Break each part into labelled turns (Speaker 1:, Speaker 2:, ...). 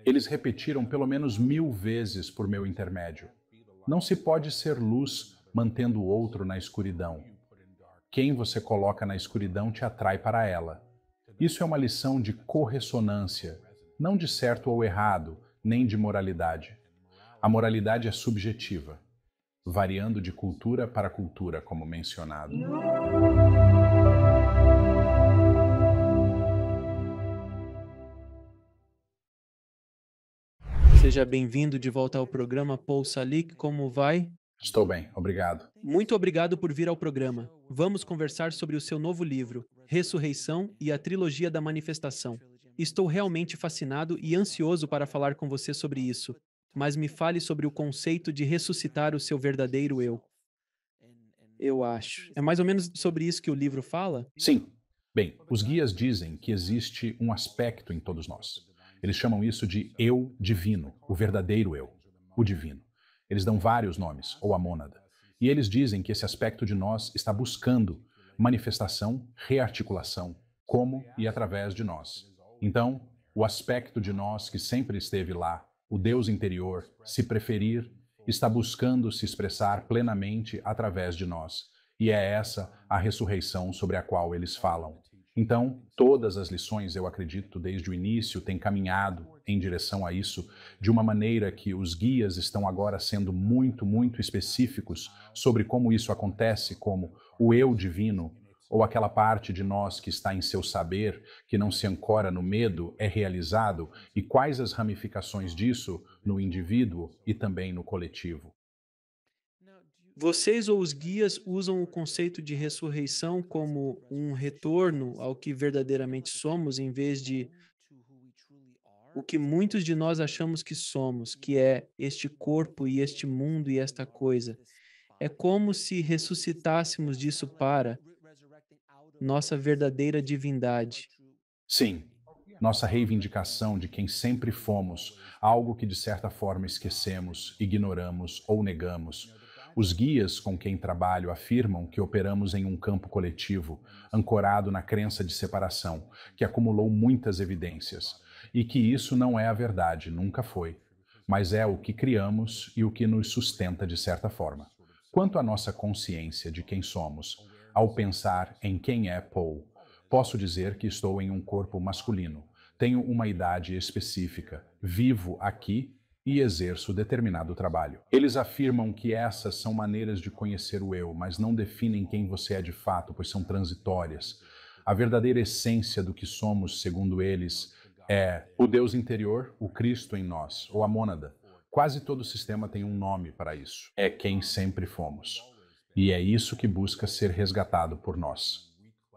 Speaker 1: Eles repetiram pelo menos 1000 vezes por meu intermédio. Não se pode ser luz mantendo o outro na escuridão. Quem você coloca na escuridão te atrai para ela. Isso é uma lição de corressonância, não de certo ou errado, nem de moralidade. A moralidade é subjetiva, variando de cultura para cultura, como mencionado.
Speaker 2: Seja bem-vindo de volta ao programa Paul Salik, como vai?
Speaker 1: Estou bem, obrigado.
Speaker 2: Muito obrigado por vir ao programa. Vamos conversar sobre o seu novo livro, Ressurreição e a Trilogia da Manifestação. Estou realmente fascinado e ansioso para falar com você sobre isso, mas me fale sobre o conceito de ressuscitar o seu verdadeiro eu. Eu acho. É mais ou menos sobre isso que o livro fala?
Speaker 1: Sim. Bem, os guias dizem que existe um aspecto em todos nós. Eles chamam isso de eu divino, o verdadeiro eu, o divino. Eles dão vários nomes, ou a mônada. E eles dizem que esse aspecto de nós está buscando manifestação, rearticulação, como e através de nós. Então, o aspecto de nós que sempre esteve lá, o Deus interior, se preferir, está buscando se expressar plenamente através de nós. E é essa a ressurreição sobre a qual eles falam. Então, todas as lições, eu acredito, desde o início, têm caminhado em direção a isso, de uma maneira que os guias estão agora sendo muito, muito específicos sobre como isso acontece, como o eu divino, ou aquela parte de nós que está em seu saber, que não se ancora no medo, é realizado, e quais as ramificações disso no indivíduo e também no coletivo.
Speaker 2: Vocês ou os guias usam o conceito de ressurreição como um retorno ao que verdadeiramente somos, em vez de o que muitos de nós achamos que somos, que é este corpo e este mundo e esta coisa. É como se ressuscitássemos disso para nossa verdadeira divindade.
Speaker 1: Sim, nossa reivindicação de quem sempre fomos, algo que de certa forma esquecemos, ignoramos ou negamos. Os guias com quem trabalho afirmam que operamos em um campo coletivo, ancorado na crença de separação, que acumulou muitas evidências, e que isso não é a verdade, nunca foi, mas é o que criamos e o que nos sustenta de certa forma. Quanto à nossa consciência de quem somos, ao pensar em quem é Paul, posso dizer que estou em um corpo masculino, tenho uma idade específica, vivo aqui e exerço determinado trabalho. Eles afirmam que essas são maneiras de conhecer o eu, mas não definem quem você é de fato, pois são transitórias. A verdadeira essência do que somos, segundo eles, é o Deus interior, o Cristo em nós, ou a mônada. Quase todo sistema tem um nome para isso. É quem sempre fomos. E é isso que busca ser resgatado por nós.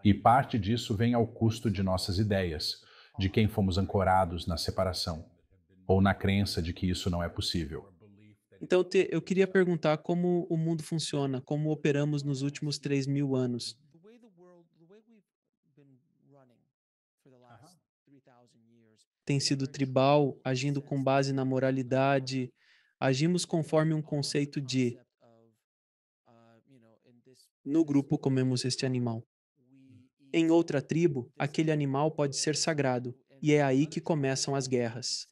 Speaker 1: E parte disso vem ao custo de nossas ideias, de quem fomos ancorados na separação, ou na crença de que isso não é possível.
Speaker 2: Então, eu queria perguntar como o mundo funciona, como operamos nos últimos 3.000 anos. Tem sido tribal, agindo com base na moralidade, agimos conforme um conceito de no grupo comemos este animal. Em outra tribo, aquele animal pode ser sagrado, e é aí que começam as guerras.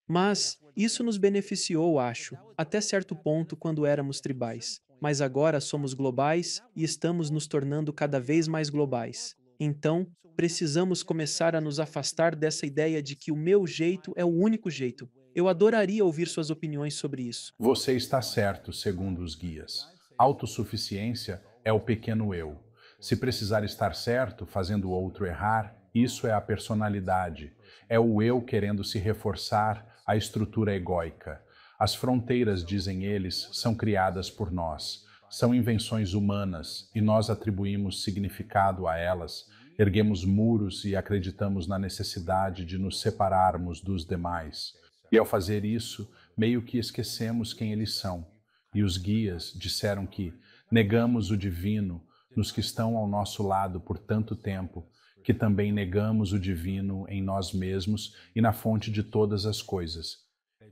Speaker 2: Mas isso nos beneficiou, acho, até certo ponto quando éramos tribais. Mas agora somos globais e estamos nos tornando cada vez mais globais. Então, precisamos começar a nos afastar dessa ideia de que o meu jeito é o único jeito. Eu adoraria ouvir suas opiniões sobre isso.
Speaker 1: Você está certo, segundo os guias. Autossuficiência é o pequeno eu. Se precisar estar certo, fazendo o outro errar, isso é a personalidade. É o eu querendo se reforçar a estrutura egóica. As fronteiras, dizem eles, são criadas por nós. São invenções humanas e nós atribuímos significado a elas, erguemos muros e acreditamos na necessidade de nos separarmos dos demais. E ao fazer isso, meio que esquecemos quem eles são. E os guias disseram que negamos o divino nos que estão ao nosso lado por tanto tempo, que também negamos o divino em nós mesmos e na fonte de todas as coisas.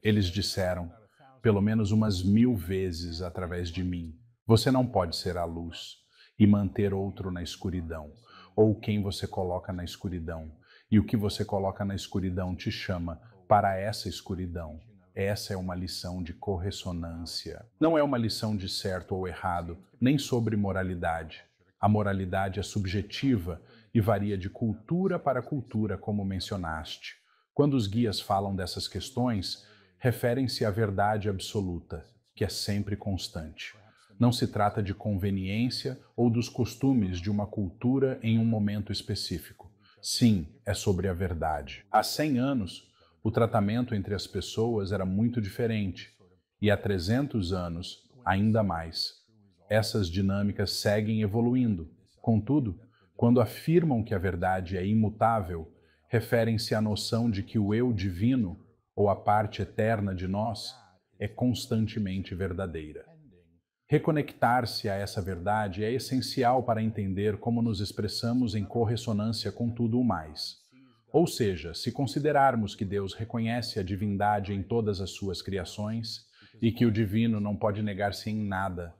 Speaker 1: Eles disseram, pelo menos umas 1000 vezes através de mim, você não pode ser a luz e manter outro na escuridão, ou quem você coloca na escuridão, e o que você coloca na escuridão te chama para essa escuridão. Essa é uma lição de corressonância. Não é uma lição de certo ou errado, nem sobre moralidade. A moralidade é subjetiva e varia de cultura para cultura, como mencionaste. Quando os guias falam dessas questões, referem-se à verdade absoluta, que é sempre constante. Não se trata de conveniência ou dos costumes de uma cultura em um momento específico. Sim, é sobre a verdade. Há 100 anos, o tratamento entre as pessoas era muito diferente, e há 300 anos, ainda mais. Essas dinâmicas seguem evoluindo. Contudo, quando afirmam que a verdade é imutável, referem-se à noção de que o eu divino, ou a parte eterna de nós, é constantemente verdadeira. Reconectar-se a essa verdade é essencial para entender como nos expressamos em corressonância com tudo o mais. Ou seja, se considerarmos que Deus reconhece a divindade em todas as suas criações e que o divino não pode negar-se em nada,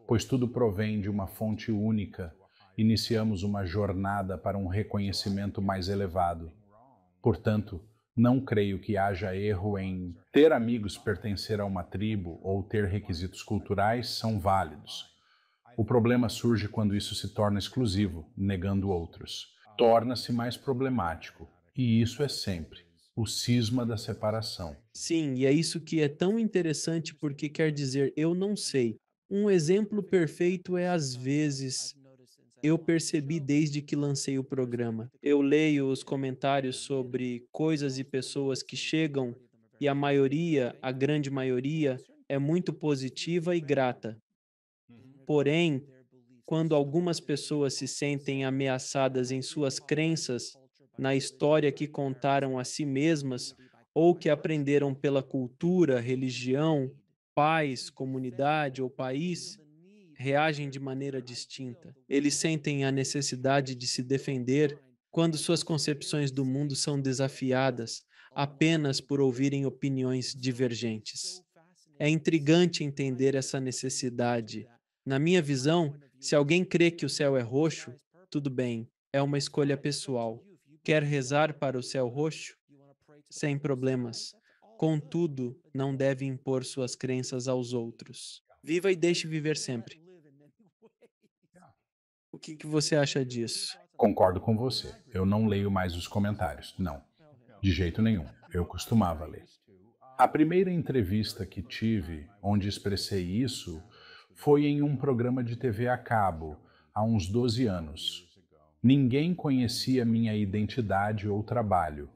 Speaker 1: pois tudo provém de uma fonte única, iniciamos uma jornada para um reconhecimento mais elevado. Portanto, não creio que haja erro em ter amigos, pertencer a uma tribo ou ter requisitos culturais são válidos. O problema surge quando isso se torna exclusivo, negando outros. Torna-se mais problemático, e isso é sempre o cisma da separação.
Speaker 2: Sim, e é isso que é tão interessante porque quer dizer eu não sei. Um exemplo perfeito é às vezes eu percebi desde que lancei o programa. Eu leio os comentários sobre coisas e pessoas que chegam e a maioria, a grande maioria, é muito positiva e grata. Porém, quando algumas pessoas se sentem ameaçadas em suas crenças, na história que contaram a si mesmas ou que aprenderam pela cultura, religião, pais, comunidade ou país, reagem de maneira distinta. Eles sentem a necessidade de se defender quando suas concepções do mundo são desafiadas apenas por ouvirem opiniões divergentes. É intrigante entender essa necessidade. Na minha visão, se alguém crê que o céu é roxo, tudo bem, é uma escolha pessoal. Quer rezar para o céu roxo? Sem problemas. Contudo, não deve impor suas crenças aos outros. Viva e deixe viver sempre. O que você acha disso?
Speaker 1: Concordo com você. Eu não leio mais os comentários. Não, de jeito nenhum. Eu costumava ler. A primeira entrevista que tive, onde expressei isso, foi em um programa de TV a cabo, há uns 12 anos. Ninguém conhecia minha identidade ou trabalho.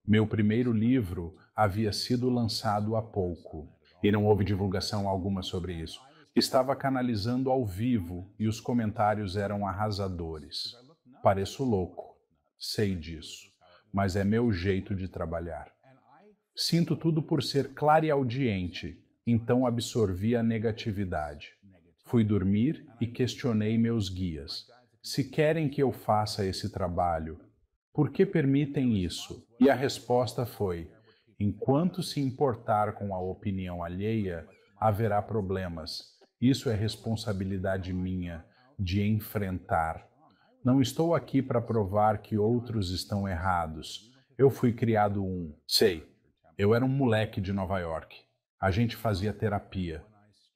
Speaker 1: Meu primeiro livro havia sido lançado há pouco, e não houve divulgação alguma sobre isso. Estava canalizando ao vivo e os comentários eram arrasadores. Pareço louco, sei disso, mas é meu jeito de trabalhar. Sinto tudo por ser clareaudiente, então absorvi a negatividade. Fui dormir e questionei meus guias. Se querem que eu faça esse trabalho, por que permitem isso? E a resposta foi: enquanto se importar com a opinião alheia, haverá problemas. Isso é responsabilidade minha de enfrentar. Não estou aqui para provar que outros estão errados. Eu fui criado Sei, eu era um moleque de Nova York. A gente fazia terapia.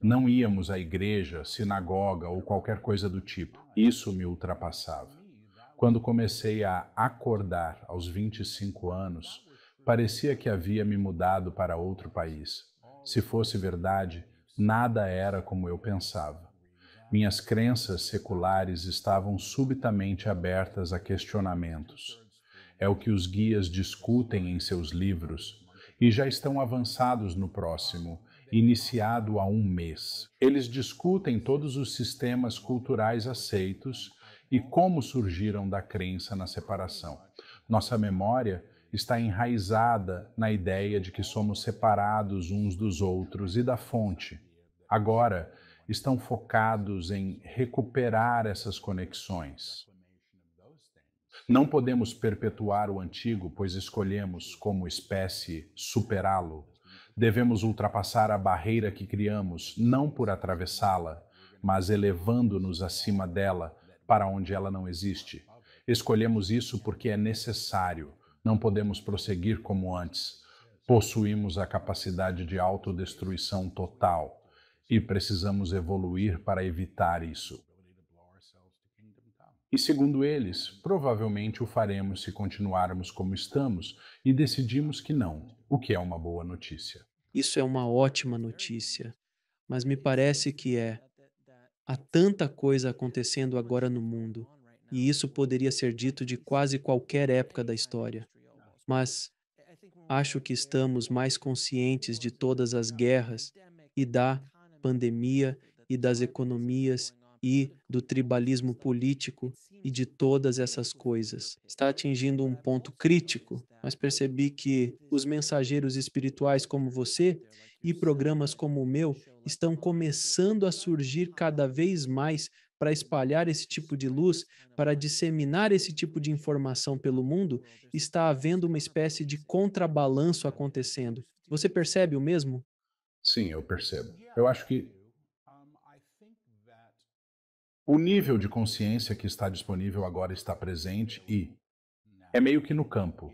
Speaker 1: Não íamos à igreja, sinagoga ou qualquer coisa do tipo. Isso me ultrapassava. Quando comecei a acordar aos 25 anos, parecia que havia me mudado para outro país. Se fosse verdade, nada era como eu pensava. Minhas crenças seculares estavam subitamente abertas a questionamentos. É o que os guias discutem em seus livros e já estão avançados no próximo, iniciado há um mês. Eles discutem todos os sistemas culturais aceitos e como surgiram da crença na separação. Nossa memória está enraizada na ideia de que somos separados uns dos outros e da fonte. Agora, estão focados em recuperar essas conexões. Não podemos perpetuar o antigo, pois escolhemos, como espécie, superá-lo. Devemos ultrapassar a barreira que criamos, não por atravessá-la, mas elevando-nos acima dela, para onde ela não existe. Escolhemos isso porque é necessário. Não podemos prosseguir como antes. Possuímos a capacidade de autodestruição total e precisamos evoluir para evitar isso. E segundo eles, provavelmente o faremos se continuarmos como estamos e decidimos que não, o que é uma boa notícia.
Speaker 2: Isso é uma ótima notícia, mas me parece que há tanta coisa acontecendo agora no mundo, e isso poderia ser dito de quase qualquer época da história. Mas acho que estamos mais conscientes de todas as guerras e da pandemia e das economias e do tribalismo político e de todas essas coisas. Está atingindo um ponto crítico, mas percebi que os mensageiros espirituais como você e programas como o meu estão começando a surgir cada vez mais para espalhar esse tipo de luz, para disseminar esse tipo de informação pelo mundo. Está havendo uma espécie de contrabalanço acontecendo. Você percebe o mesmo?
Speaker 1: Sim, eu percebo. Eu acho que o nível de consciência que está disponível agora está presente e é meio que no campo.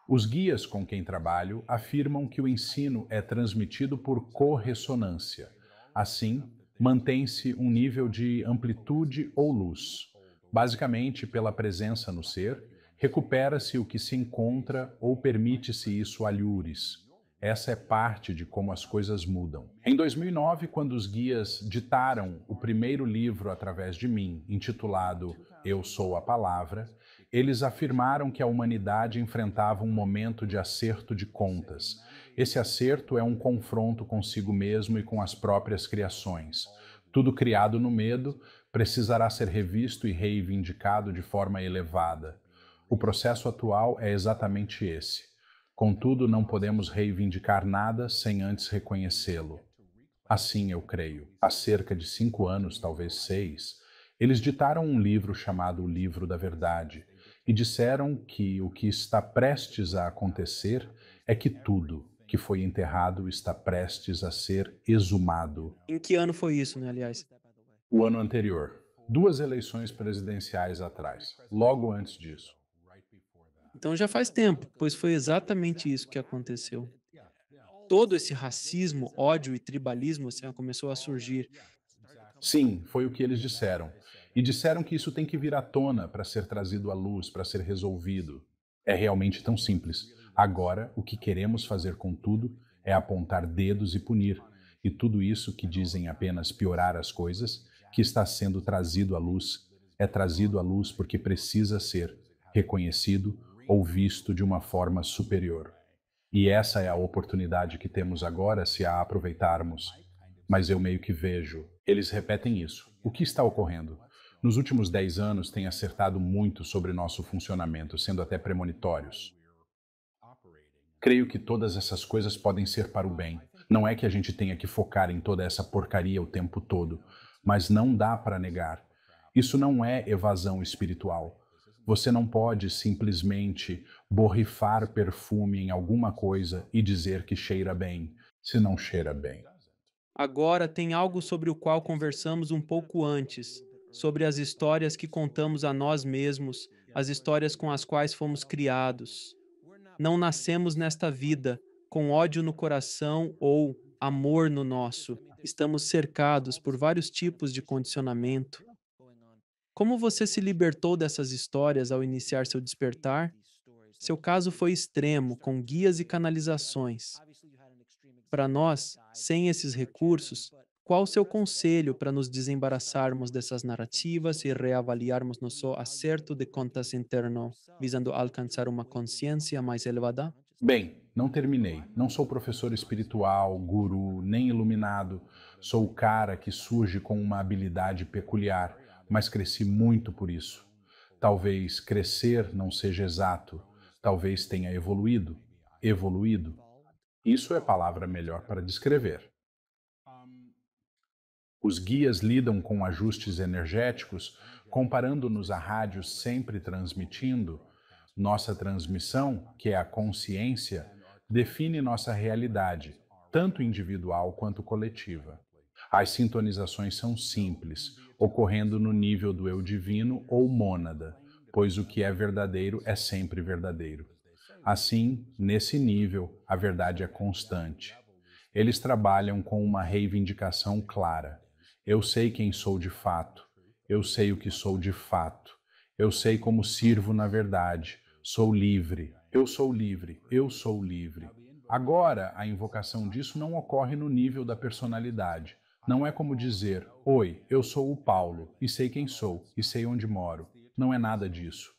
Speaker 1: Os guias com quem trabalho afirmam que o ensino é transmitido por corressonância. Assim, mantém-se um nível de amplitude ou luz. Basicamente, pela presença no ser, recupera-se o que se encontra ou permite-se isso alhures. Essa é parte de como as coisas mudam. Em 2009, quando os guias ditaram o primeiro livro através de mim, intitulado Eu Sou a Palavra, eles afirmaram que a humanidade enfrentava um momento de acerto de contas. Esse acerto é um confronto consigo mesmo e com as próprias criações. Tudo criado no medo precisará ser revisto e reivindicado de forma elevada. O processo atual é exatamente esse. Contudo, não podemos reivindicar nada sem antes reconhecê-lo. Assim, eu creio, há cerca de 5 anos, talvez 6, eles ditaram um livro chamado O Livro da Verdade e disseram que o que está prestes a acontecer é que tudo que foi enterrado está prestes a ser exumado.
Speaker 2: Em que ano foi isso, né, aliás?
Speaker 1: O ano anterior, 2 eleições presidenciais atrás, logo antes disso.
Speaker 2: Então já faz tempo, pois foi exatamente isso que aconteceu. Todo esse racismo, ódio e tribalismo assim, começou a surgir.
Speaker 1: Sim, foi o que eles disseram. E disseram que isso tem que vir à tona para ser trazido à luz, para ser resolvido. É realmente tão simples. Agora, o que queremos fazer com tudo é apontar dedos e punir. E tudo isso que dizem apenas piorar as coisas, que está sendo trazido à luz, é trazido à luz porque precisa ser reconhecido ou visto de uma forma superior. E essa é a oportunidade que temos agora se a aproveitarmos. Mas eu meio que vejo. Eles repetem isso. O que está ocorrendo? Nos últimos 10 anos, tem acertado muito sobre nosso funcionamento, sendo até premonitórios. Creio que todas essas coisas podem ser para o bem. Não é que a gente tenha que focar em toda essa porcaria o tempo todo, mas não dá para negar. Isso não é evasão espiritual. Você não pode simplesmente borrifar perfume em alguma coisa e dizer que cheira bem, se não cheira bem.
Speaker 2: Agora tem algo sobre o qual conversamos um pouco antes, sobre as histórias que contamos a nós mesmos, as histórias com as quais fomos criados. Não nascemos nesta vida com ódio no coração ou amor no nosso. Estamos cercados por vários tipos de condicionamento. Como você se libertou dessas histórias ao iniciar seu despertar? Seu caso foi extremo, com guias e canalizações. Para nós, sem esses recursos, qual o seu conselho para nos desembaraçarmos dessas narrativas e reavaliarmos nosso acerto de contas interno, visando alcançar uma consciência mais elevada?
Speaker 1: Bem, não terminei. Não sou professor espiritual, guru, nem iluminado. Sou o cara que surge com uma habilidade peculiar, mas cresci muito por isso. Talvez crescer não seja exato. Talvez tenha evoluído. Evoluído. Isso é palavra melhor para descrever. Os guias lidam com ajustes energéticos, comparando-nos à rádio sempre transmitindo. Nossa transmissão, que é a consciência, define nossa realidade, tanto individual quanto coletiva. As sintonizações são simples, ocorrendo no nível do eu divino ou mônada, pois o que é verdadeiro é sempre verdadeiro. Assim, nesse nível, a verdade é constante. Eles trabalham com uma reivindicação clara. Eu sei quem sou de fato. Eu sei o que sou de fato. Eu sei como sirvo na verdade. Sou livre. Eu sou livre. Eu sou livre. Agora, a invocação disso não ocorre no nível da personalidade. Não é como dizer, oi, eu sou o Paulo, e sei quem sou, e sei onde moro. Não é nada disso.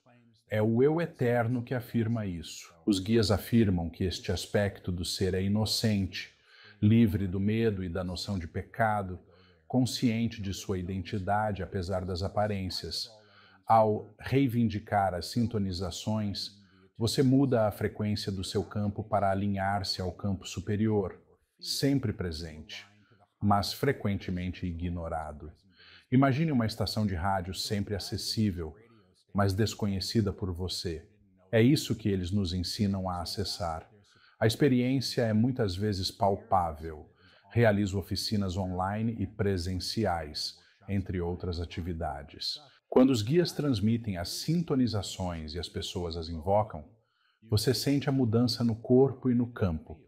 Speaker 1: É o eu eterno que afirma isso. Os guias afirmam que este aspecto do ser é inocente, livre do medo e da noção de pecado, consciente de sua identidade apesar das aparências. Ao reivindicar as sintonizações, você muda a frequência do seu campo para alinhar-se ao campo superior, sempre presente, mas frequentemente ignorado. Imagine uma estação de rádio sempre acessível, mas desconhecida por você. É isso que eles nos ensinam a acessar. A experiência é muitas vezes palpável. Realizo oficinas online e presenciais, entre outras atividades. Quando os guias transmitem as sintonizações e as pessoas as invocam, você sente a mudança no corpo e no campo,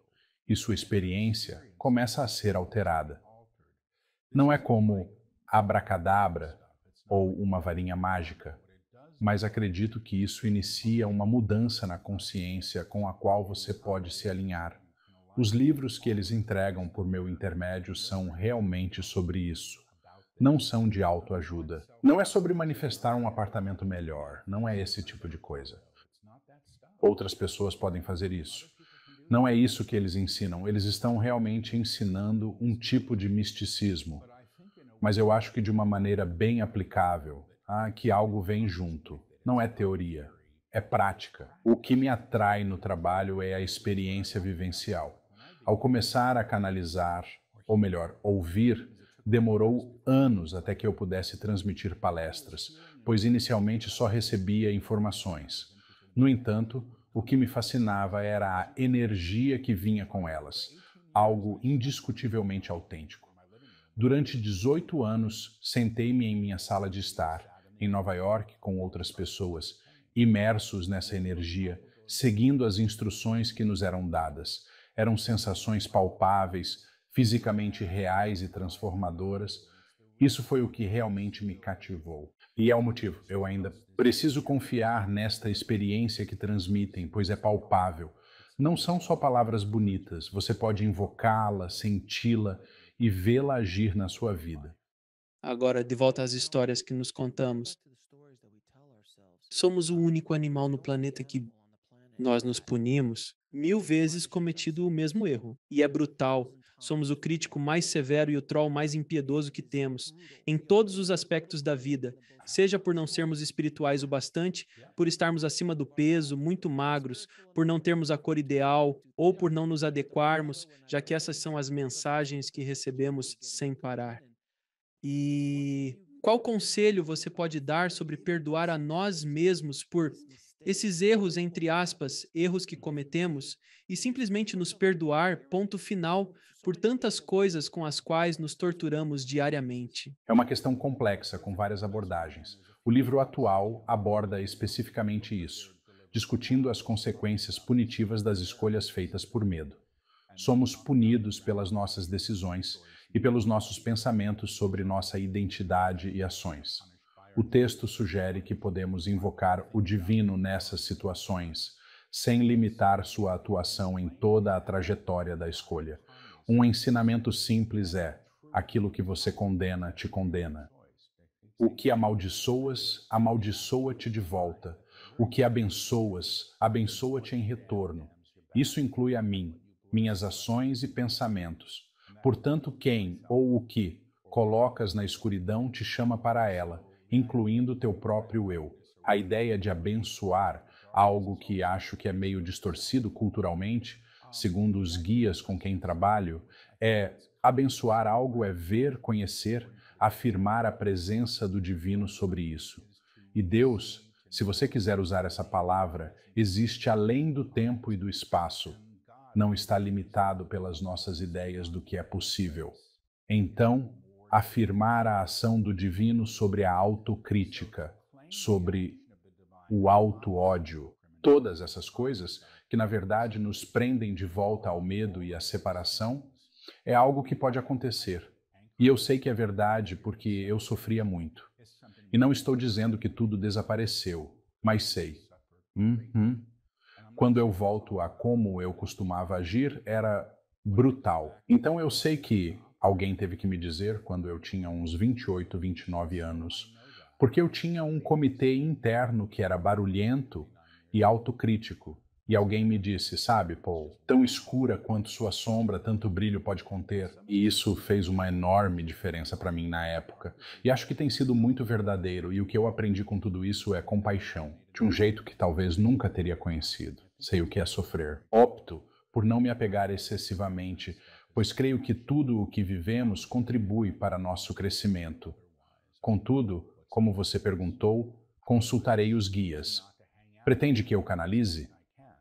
Speaker 1: e sua experiência começa a ser alterada. Não é como abracadabra ou uma varinha mágica, mas acredito que isso inicia uma mudança na consciência com a qual você pode se alinhar. Os livros que eles entregam por meu intermédio são realmente sobre isso. Não são de autoajuda. Não é sobre manifestar um apartamento melhor. Não é esse tipo de coisa. Outras pessoas podem fazer isso. Não é isso que eles ensinam. Eles estão realmente ensinando um tipo de misticismo. Mas eu acho que de uma maneira bem aplicável, que algo vem junto. Não é teoria, é prática. O que me atrai no trabalho é a experiência vivencial. Ao começar a canalizar, ou melhor, ouvir, demorou anos até que eu pudesse transmitir palestras, pois inicialmente só recebia informações. No entanto, o que me fascinava era a energia que vinha com elas, algo indiscutivelmente autêntico. Durante 18 anos, sentei-me em minha sala de estar, em Nova York, com outras pessoas, imersos nessa energia, seguindo as instruções que nos eram dadas. Eram sensações palpáveis, fisicamente reais e transformadoras. Isso foi o que realmente me cativou. E é o motivo, eu ainda preciso confiar nesta experiência que transmitem, pois é palpável. Não são só palavras bonitas, você pode invocá-la, senti-la e vê-la agir na sua vida.
Speaker 2: Agora, de volta às histórias que nos contamos. Somos o único animal no planeta que nós nos punimos 1000 vezes cometido o mesmo erro. E é brutal. Somos o crítico mais severo e o troll mais impiedoso que temos, em todos os aspectos da vida, seja por não sermos espirituais o bastante, por estarmos acima do peso, muito magros, por não termos a cor ideal, ou por não nos adequarmos, já que essas são as mensagens que recebemos sem parar. E qual conselho você pode dar sobre perdoar a nós mesmos por esses erros, entre aspas, erros que cometemos, e simplesmente nos perdoar, ponto final, por tantas coisas com as quais nos torturamos diariamente?
Speaker 1: É uma questão complexa, com várias abordagens. O livro atual aborda especificamente isso, discutindo as consequências punitivas das escolhas feitas por medo. Somos punidos pelas nossas decisões e pelos nossos pensamentos sobre nossa identidade e ações. O texto sugere que podemos invocar o divino nessas situações, sem limitar sua atuação em toda a trajetória da escolha. Um ensinamento simples é: aquilo que você condena, te condena. O que amaldiçoas, amaldiçoa-te de volta. O que abençoas, abençoa-te em retorno. Isso inclui a mim, minhas ações e pensamentos. Portanto, quem ou o que colocas na escuridão te chama para ela, incluindo teu próprio eu. A ideia de abençoar, algo que acho que é meio distorcido culturalmente, segundo os guias com quem trabalho, é abençoar algo é ver, conhecer, afirmar a presença do divino sobre isso. E Deus, se você quiser usar essa palavra, existe além do tempo e do espaço. Não está limitado pelas nossas ideias do que é possível. Então, afirmar a ação do divino sobre a autocrítica, sobre o auto-ódio, todas essas coisas que na verdade nos prendem de volta ao medo e à separação, é algo que pode acontecer. E eu sei que é verdade porque eu sofria muito. E não estou dizendo que tudo desapareceu, mas sei. Uhum. Quando eu volto a como eu costumava agir, era brutal. Então eu sei que alguém teve que me dizer quando eu tinha uns 28, 29 anos, porque eu tinha um comitê interno que era barulhento e autocrítico. E alguém me disse, sabe, Paul, tão escura quanto sua sombra, tanto brilho pode conter. E isso fez uma enorme diferença para mim na época. E acho que tem sido muito verdadeiro, e o que eu aprendi com tudo isso é compaixão, de um jeito que talvez nunca teria conhecido. Sei o que é sofrer. Opto por não me apegar excessivamente, pois creio que tudo o que vivemos contribui para nosso crescimento. Contudo, como você perguntou, consultarei os guias. Pretende que eu canalize?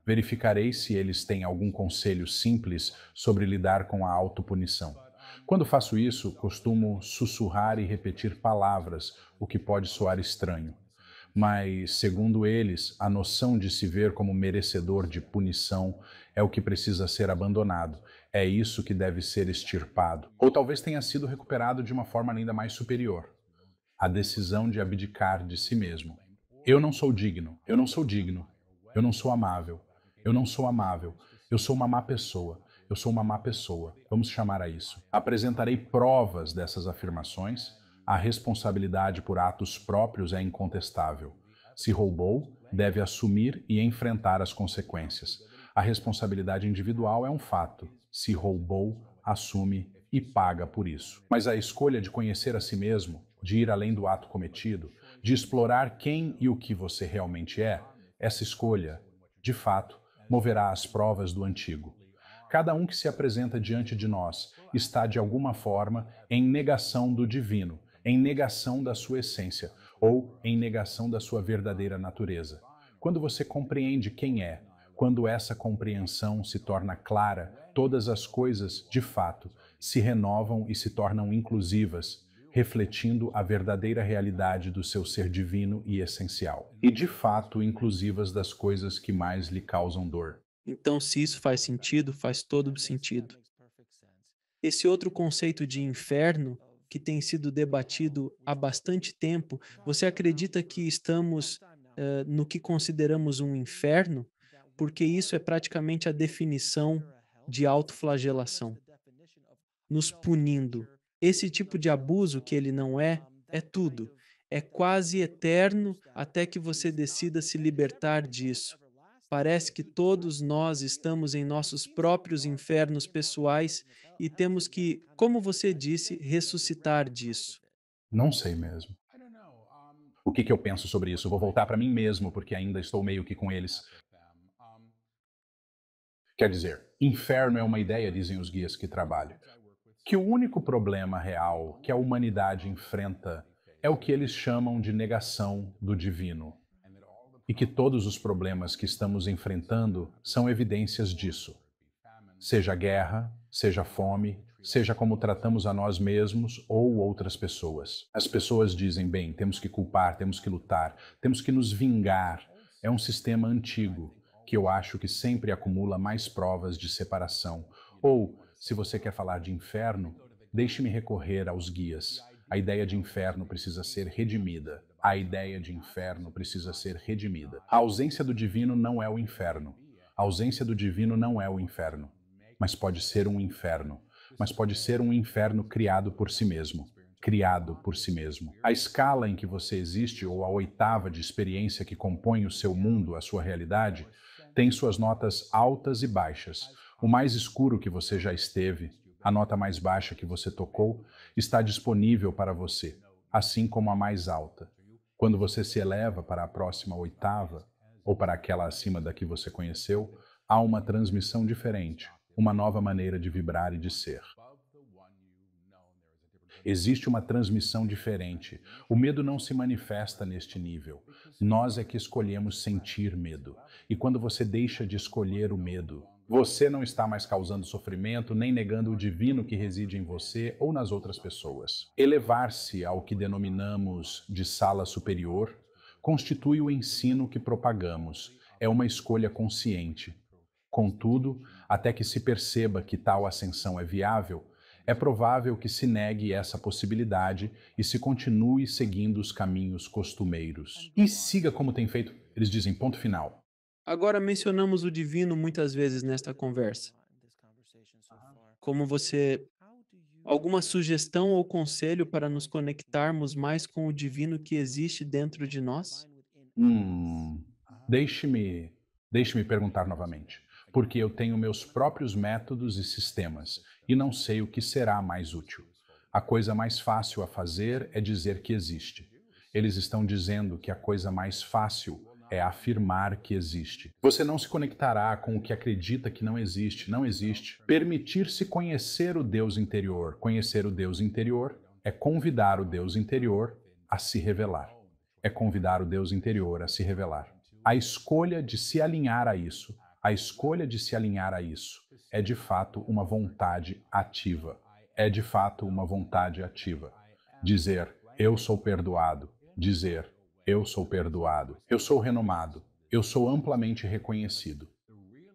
Speaker 1: Verificarei se eles têm algum conselho simples sobre lidar com a autopunição. Quando faço isso, costumo sussurrar e repetir palavras, o que pode soar estranho. Mas, segundo eles, a noção de se ver como merecedor de punição é o que precisa ser abandonado. É isso que deve ser extirpado. Ou talvez tenha sido recuperado de uma forma ainda mais superior. A decisão de abdicar de si mesmo. Eu não sou digno, eu não sou digno, eu não sou amável, eu não sou amável, eu sou uma má pessoa, eu sou uma má pessoa, vamos chamar a isso. Apresentarei provas dessas afirmações. A responsabilidade por atos próprios é incontestável. Se roubou, deve assumir e enfrentar as consequências. A responsabilidade individual é um fato. Se roubou, assume e paga por isso. Mas a escolha de conhecer a si mesmo, de ir além do ato cometido, de explorar quem e o que você realmente é, essa escolha, de fato, moverá as provas do antigo. Cada um que se apresenta diante de nós está, de alguma forma, em negação do divino, em negação da sua essência ou em negação da sua verdadeira natureza. Quando você compreende quem é, quando essa compreensão se torna clara, todas as coisas, de fato, se renovam e se tornam inclusivas, refletindo a verdadeira realidade do seu ser divino e essencial. E, de fato, inclusivas das coisas que mais lhe causam dor.
Speaker 2: Então, se isso faz sentido, faz todo o sentido. Esse outro conceito de inferno, que tem sido debatido há bastante tempo, você acredita que estamos no que consideramos um inferno? Porque isso é praticamente a definição de autoflagelação, nos punindo. Esse tipo de abuso que ele não é, é tudo. É quase eterno até que você decida se libertar disso. Parece que todos nós estamos em nossos próprios infernos pessoais e temos que, como você disse, ressuscitar disso.
Speaker 1: Não sei mesmo. O que eu penso sobre isso? Vou voltar para mim mesmo, porque ainda estou meio que com eles. Quer dizer, inferno é uma ideia, dizem os guias que trabalho, que o único problema real que a humanidade enfrenta é o que eles chamam de negação do divino. E que todos os problemas que estamos enfrentando são evidências disso. Seja guerra, seja fome, seja como tratamos a nós mesmos ou outras pessoas. As pessoas dizem, bem, temos que culpar, temos que lutar, temos que nos vingar. É um sistema antigo, que eu acho que sempre acumula mais provas de separação. Ou, se você quer falar de inferno, deixe-me recorrer aos guias. A ideia de inferno precisa ser redimida. A ideia de inferno precisa ser redimida. A ausência do divino não é o inferno. A ausência do divino não é o inferno. Mas pode ser um inferno. Mas pode ser um inferno criado por si mesmo. Criado por si mesmo. A escala em que você existe, ou a oitava de experiência que compõe o seu mundo, a sua realidade, tem suas notas altas e baixas. O mais escuro que você já esteve, a nota mais baixa que você tocou, está disponível para você, assim como a mais alta. Quando você se eleva para a próxima oitava, ou para aquela acima da que você conheceu, há uma transmissão diferente, uma nova maneira de vibrar e de ser. Existe uma transmissão diferente. O medo não se manifesta neste nível. Nós é que escolhemos sentir medo. E quando você deixa de escolher o medo, você não está mais causando sofrimento, nem negando o divino que reside em você ou nas outras pessoas. Elevar-se ao que denominamos de sala superior constitui o ensino que propagamos. É uma escolha consciente. Contudo, até que se perceba que tal ascensão é viável, é provável que se negue essa possibilidade e se continue seguindo os caminhos costumeiros. E siga como tem feito. Eles dizem ponto final.
Speaker 2: Agora mencionamos o divino muitas vezes nesta conversa. Como você alguma sugestão ou conselho para nos conectarmos mais com o divino que existe dentro de nós?
Speaker 1: Hum, deixe-me deixe-me perguntar novamente, porque eu tenho meus próprios métodos e sistemas e não sei o que será mais útil. A coisa mais fácil a fazer é dizer que existe. Eles estão dizendo que a coisa mais fácil é afirmar que existe. Você não se conectará com o que acredita que não existe, não existe. Permitir-se conhecer o Deus interior, é convidar o Deus interior a se revelar. É convidar o Deus interior a se revelar. A escolha de se alinhar a isso, a escolha de se alinhar a isso, é de fato uma vontade ativa. É de fato uma vontade ativa. Dizer, eu sou perdoado. Dizer, eu sou perdoado. Eu sou renomado. Eu sou amplamente reconhecido.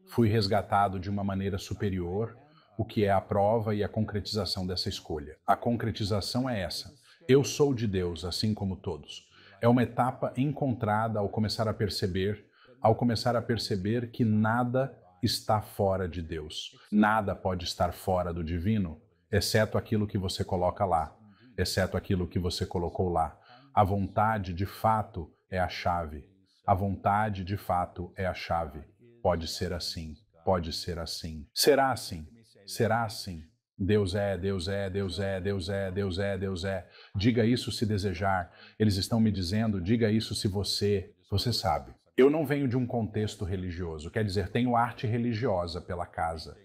Speaker 1: Fui resgatado de uma maneira superior, o que é a prova e a concretização dessa escolha. A concretização é essa. Eu sou de Deus, assim como todos. É uma etapa encontrada ao começar a perceber que nada está fora de Deus. Nada pode estar fora do divino, exceto aquilo que você coloca lá, exceto aquilo que você colocou lá. A vontade, de fato, é a chave. A vontade, de fato, é a chave. Pode ser assim, pode ser assim. Será assim, será assim. Deus é, Deus é, Deus é, Deus é, Deus é, Deus é. Diga isso se desejar. Eles estão me dizendo, diga isso se você sabe. Eu não venho de um contexto religioso, quer dizer, tenho arte religiosa pela casa.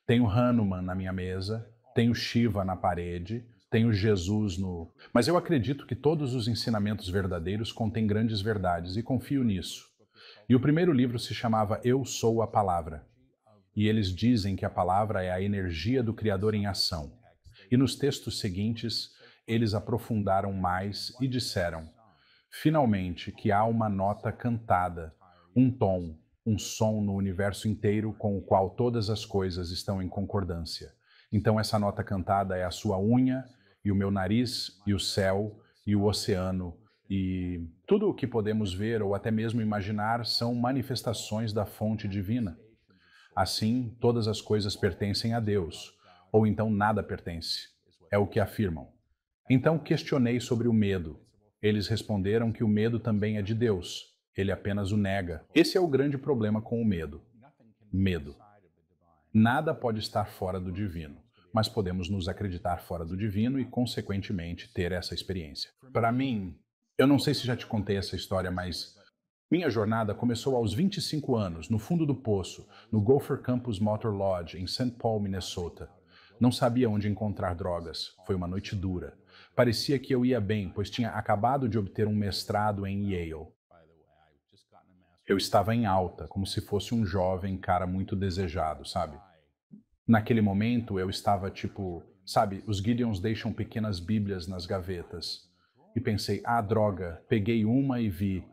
Speaker 1: Tenho Hanuman na minha mesa, tenho Shiva na parede, tenho Jesus no... Mas eu acredito que todos os ensinamentos verdadeiros contêm grandes verdades e confio nisso. E o primeiro livro se chamava Eu Sou a Palavra. E eles dizem que a palavra é a energia do Criador em ação. E nos textos seguintes, eles aprofundaram mais e disseram, finalmente, que há uma nota cantada, um tom, um som no universo inteiro com o qual todas as coisas estão em concordância. Então essa nota cantada é a sua unha, e o meu nariz, e o céu, e o oceano, e tudo o que podemos ver ou até mesmo imaginar são manifestações da fonte divina. Assim, todas as coisas pertencem a Deus, ou então nada pertence. É o que afirmam. Então questionei sobre o medo. Eles responderam que o medo também é de Deus. Ele apenas o nega. Esse é o grande problema com o medo. Medo. Nada pode estar fora do divino, mas podemos nos acreditar fora do divino e, consequentemente, ter essa experiência. Para mim, eu não sei se já te contei essa história, mas minha jornada começou aos 25 anos, no fundo do poço, no Gopher Campus Motor Lodge, em St. Paul, Minnesota. Não sabia onde encontrar drogas. Foi uma noite dura. Parecia que eu ia bem, pois tinha acabado de obter um mestrado em Yale. Eu estava em alta, como se fosse um jovem cara muito desejado, sabe? Naquele momento eu estava tipo, sabe, os Gideons deixam pequenas bíblias nas gavetas. E pensei, ah, droga, peguei uma e vi,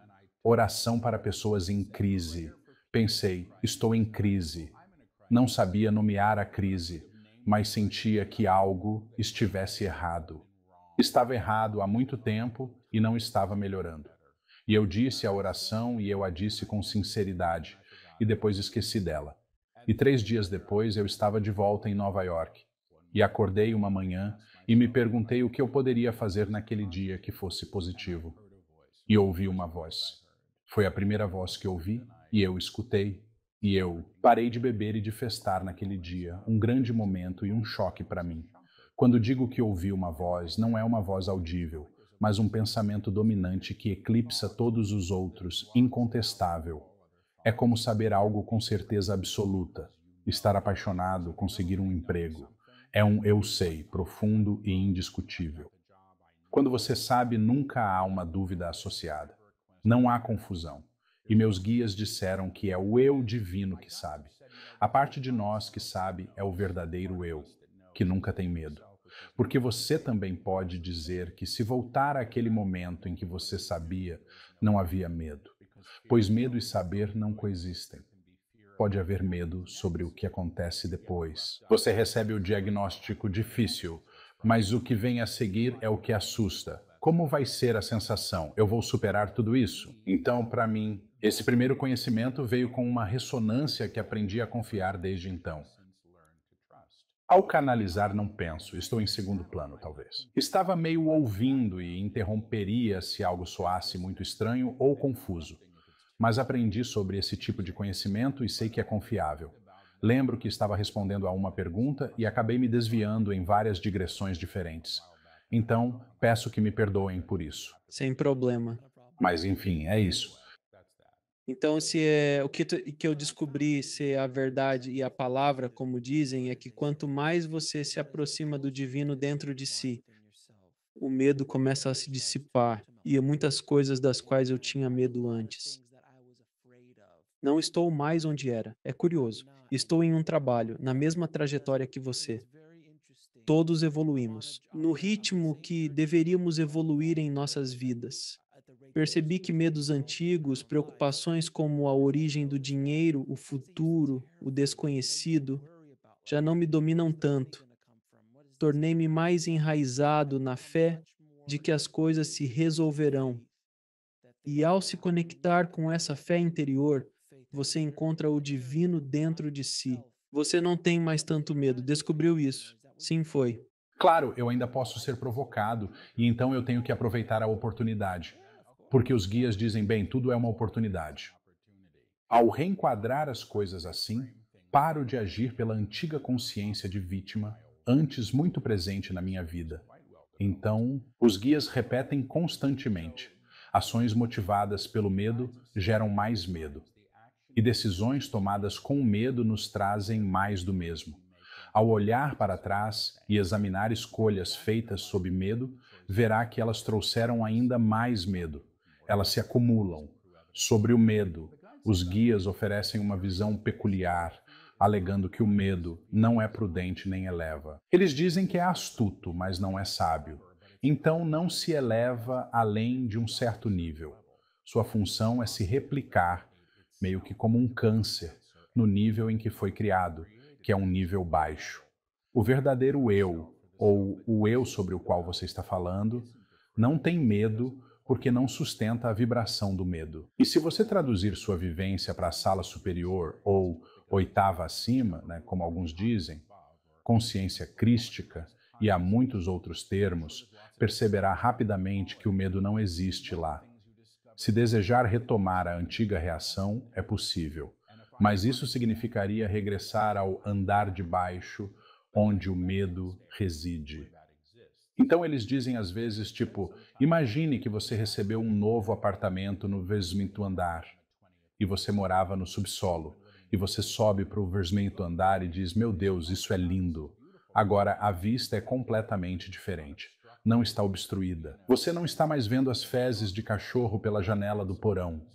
Speaker 1: oração para pessoas em crise. Pensei, estou em crise. Não sabia nomear a crise, mas sentia que algo estivesse errado. Estava errado há muito tempo e não estava melhorando. E eu disse a oração e eu a disse com sinceridade, e depois esqueci dela. E 3 dias depois eu estava de volta em Nova York. E acordei uma manhã e me perguntei o que eu poderia fazer naquele dia que fosse positivo. E ouvi uma voz. Foi a primeira voz que ouvi, e eu escutei. E eu parei de beber e de festar naquele dia, um grande momento e um choque para mim. Quando digo que ouvi uma voz, não é uma voz audível, mas um pensamento dominante que eclipsa todos os outros, incontestável. É como saber algo com certeza absoluta, estar apaixonado, conseguir um emprego. É um eu sei, profundo e indiscutível. Quando você sabe, nunca há uma dúvida associada. Não há confusão. E meus guias disseram que é o eu divino que sabe. A parte de nós que sabe é o verdadeiro eu, que nunca tem medo. Porque você também pode dizer que se voltar àquele momento em que você sabia, não havia medo. Pois medo e saber não coexistem. pode haver medo sobre o que acontece depois. Você recebe o diagnóstico difícil, mas o que vem a seguir é o que assusta. Como vai ser a sensação? Eu vou superar tudo isso? Então, para mim, esse primeiro conhecimento veio com uma ressonância que aprendi a confiar desde então. Ao canalizar, não penso, estou em segundo plano, talvez. Estava meio ouvindo e interromperia se algo soasse muito estranho ou confuso, mas aprendi sobre esse tipo de conhecimento e sei que é confiável. Lembro que estava respondendo a uma pergunta e acabei me desviando em várias digressões diferentes. Então, peço que me perdoem por isso.
Speaker 2: Sem problema.
Speaker 1: Mas, enfim, é isso.
Speaker 2: Então, se é o que eu descobri ser a verdade e a palavra, como dizem, é que quanto mais você se aproxima do divino dentro de si, o medo começa a se dissipar e muitas coisas das quais eu tinha medo antes. Não estou mais onde era. É curioso. Estou em um trabalho, na mesma trajetória que você. Todos evoluímos, no ritmo que deveríamos evoluir em nossas vidas. Percebi que medos antigos, preocupações como a origem do dinheiro, o futuro, o desconhecido, já não me dominam tanto. Tornei-me mais enraizado na fé de que as coisas se resolverão. E ao se conectar com essa fé interior, você encontra o divino dentro de si. Você não tem mais tanto medo. Descobriu isso? Sim, foi.
Speaker 1: Claro, eu ainda posso ser provocado e então eu tenho que aproveitar a oportunidade. Porque os guias dizem, bem, tudo é uma oportunidade. Ao reenquadrar as coisas assim, paro de agir pela antiga consciência de vítima, antes muito presente na minha vida. Então, os guias repetem constantemente: ações motivadas pelo medo geram mais medo, e decisões tomadas com medo nos trazem mais do mesmo. Ao olhar para trás e examinar escolhas feitas sob medo, verá que elas trouxeram ainda mais medo. Elas se acumulam. Sobre o medo, os guias oferecem uma visão peculiar, alegando que o medo não é prudente nem eleva. Eles dizem que é astuto, mas não é sábio. Então não se eleva além de um certo nível. Sua função é se replicar, meio que como um câncer, no nível em que foi criado, que é um nível baixo. O verdadeiro eu, ou o eu sobre o qual você está falando, não tem medo porque não sustenta a vibração do medo. E se você traduzir sua vivência para a sala superior ou oitava acima, né, como alguns dizem, consciência crística e há muitos outros termos, perceberá rapidamente que o medo não existe lá. Se desejar retomar a antiga reação, é possível, mas isso significaria regressar ao andar de baixo, onde o medo reside. Então eles dizem às vezes, tipo, imagine que você recebeu um novo apartamento no 20º andar e você morava no subsolo, e você sobe para o 20º andar e diz, meu Deus, isso é lindo. Agora a vista é completamente diferente. Não está obstruída. Você não está mais vendo as fezes de cachorro pela janela do porão.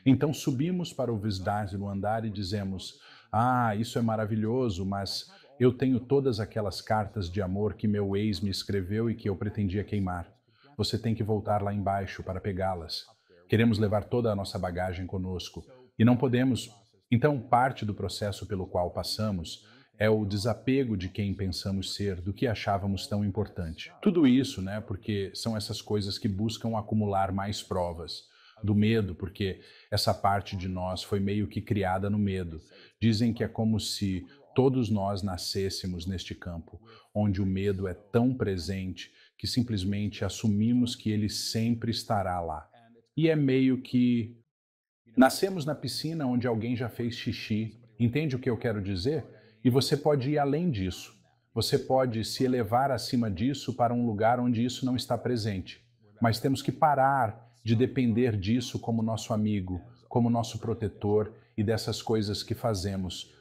Speaker 1: Então subimos para o 20º andar e dizemos, ah, isso é maravilhoso, mas eu tenho todas aquelas cartas de amor que meu ex me escreveu e que eu pretendia queimar. Você tem que voltar lá embaixo para pegá-las. Queremos levar toda a nossa bagagem conosco e não podemos. Então, parte do processo pelo qual passamos é o desapego de quem pensamos ser, do que achávamos tão importante. Tudo isso, né, porque são essas coisas que buscam acumular mais provas. Do medo, porque essa parte de nós foi meio que criada no medo. Dizem que é como se todos nós nascêssemos neste campo, onde o medo é tão presente que simplesmente assumimos que ele sempre estará lá. E é meio que nascemos na piscina onde alguém já fez xixi. Entende o que eu quero dizer? E você pode ir além disso. Você pode se elevar acima disso para um lugar onde isso não está presente. Mas temos que parar de depender disso como nosso amigo, como nosso protetor e dessas coisas que fazemos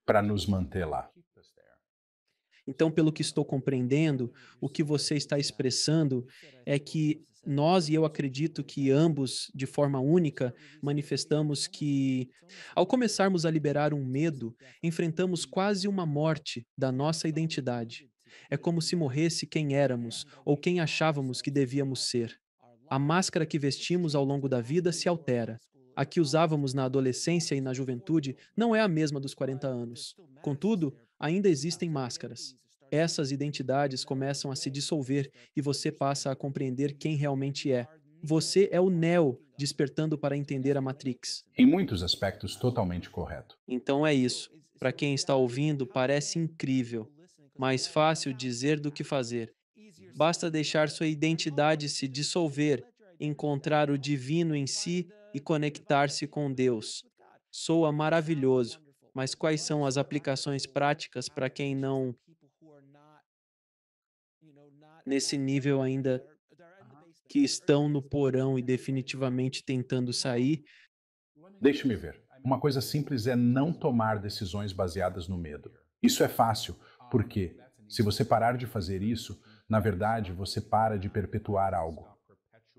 Speaker 1: para nos manter lá.
Speaker 2: Então, pelo que estou compreendendo, o que você está expressando é que nós, e eu acredito que ambos, de forma única, manifestamos que, ao começarmos a liberar um medo, enfrentamos quase uma morte da nossa identidade. É como se morresse quem éramos ou quem achávamos que devíamos ser. A máscara que vestimos ao longo da vida se altera. A que usávamos na adolescência e na juventude não é a mesma dos 40 anos. Contudo, ainda existem máscaras. Essas identidades começam a se dissolver e você passa a compreender quem realmente é. Você é o Neo despertando para entender a Matrix.
Speaker 1: Em muitos aspectos, totalmente correto.
Speaker 2: Então é isso. Para quem está ouvindo, parece incrível. Mais fácil dizer do que fazer. Basta deixar sua identidade se dissolver, encontrar o divino em si e conectar-se com Deus. Soa maravilhoso, mas quais são as aplicações práticas para quem não nesse nível ainda que estão no porão e definitivamente tentando sair?
Speaker 1: Deixe-me ver. Uma coisa simples é não tomar decisões baseadas no medo. Isso é fácil, porque se você parar de fazer isso, na verdade, você para de perpetuar algo.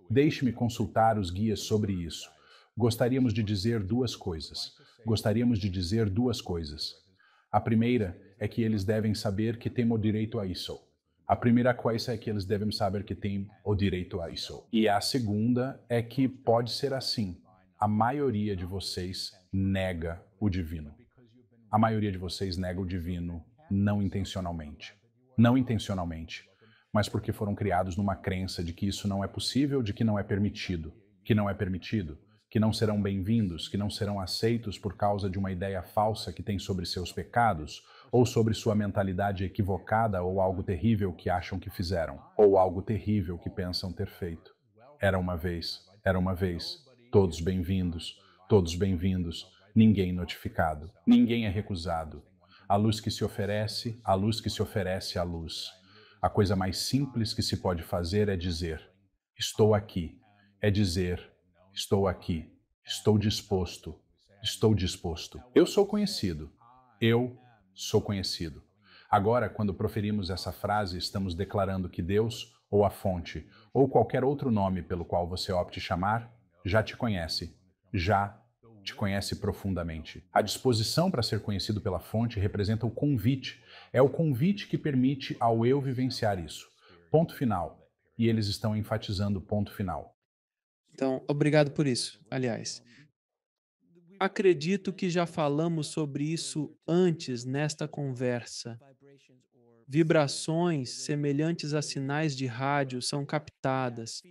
Speaker 1: Deixe-me consultar os guias sobre isso. Gostaríamos de dizer duas coisas. Gostaríamos de dizer duas coisas. A primeira é que eles devem saber que têm o direito a isso. A primeira coisa é que eles devem saber que têm o direito a isso. E a segunda é que pode ser assim. A maioria de vocês nega o divino. A maioria de vocês nega o divino não intencionalmente. Não intencionalmente, mas porque foram criados numa crença de que isso não é possível, de que não é permitido, que não é permitido, que não serão bem-vindos, que não serão aceitos por causa de uma ideia falsa que têm sobre seus pecados, ou sobre sua mentalidade equivocada, ou algo terrível que acham que fizeram, ou algo terrível que pensam ter feito. Era uma vez, todos bem-vindos, ninguém notificado, ninguém é recusado. A luz que se oferece, a luz que se oferece à luz. A coisa mais simples que se pode fazer é dizer: estou aqui. É dizer: estou aqui. Estou disposto. Estou disposto. Eu sou conhecido. Eu sou conhecido. Agora, quando proferimos essa frase, estamos declarando que Deus, ou a fonte, ou qualquer outro nome pelo qual você opte chamar, já te conhece. Já te conhece profundamente. A disposição para ser conhecido pela fonte representa o convite. É o convite que permite ao eu vivenciar isso. Ponto final. E eles estão enfatizando o ponto final.
Speaker 2: Então, obrigado por isso. Aliás, acredito que já falamos sobre isso antes nesta conversa. Vibrações semelhantes a sinais de rádio são captadas.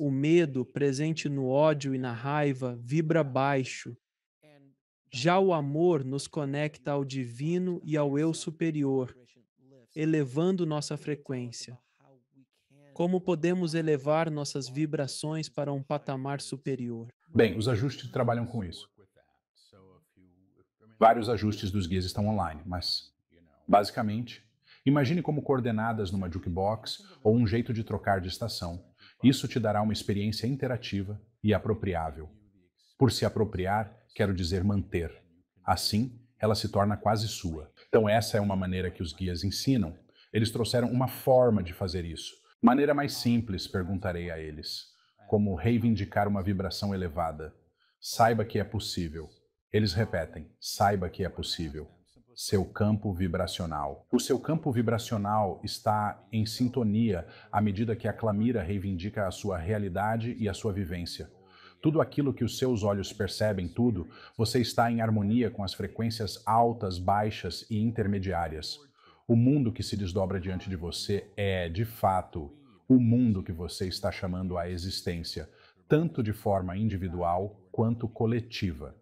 Speaker 2: O medo, presente no ódio e na raiva, vibra baixo. Já o amor nos conecta ao divino e ao eu superior, elevando nossa frequência. Como podemos elevar nossas vibrações para um patamar superior?
Speaker 1: Bem, os ajustes trabalham com isso. Vários ajustes dos guias estão online, mas, basicamente, imagine como coordenadas numa jukebox ou um jeito de trocar de estação. Isso te dará uma experiência interativa e apropriável. Por se apropriar, quero dizer manter. Assim, ela se torna quase sua. Então essa é uma maneira que os guias ensinam. Eles trouxeram uma forma de fazer isso. Maneira mais simples, perguntarei a eles. Como reivindicar uma vibração elevada. Saiba que é possível. Eles repetem, saiba que é possível. Seu campo vibracional. O seu campo vibracional está em sintonia à medida que a clamira reivindica a sua realidade e a sua vivência. Tudo aquilo que os seus olhos percebem, tudo, você está em harmonia com as frequências altas, baixas e intermediárias. O mundo que se desdobra diante de você é, de fato, o mundo que você está chamando à existência, tanto de forma individual quanto coletiva.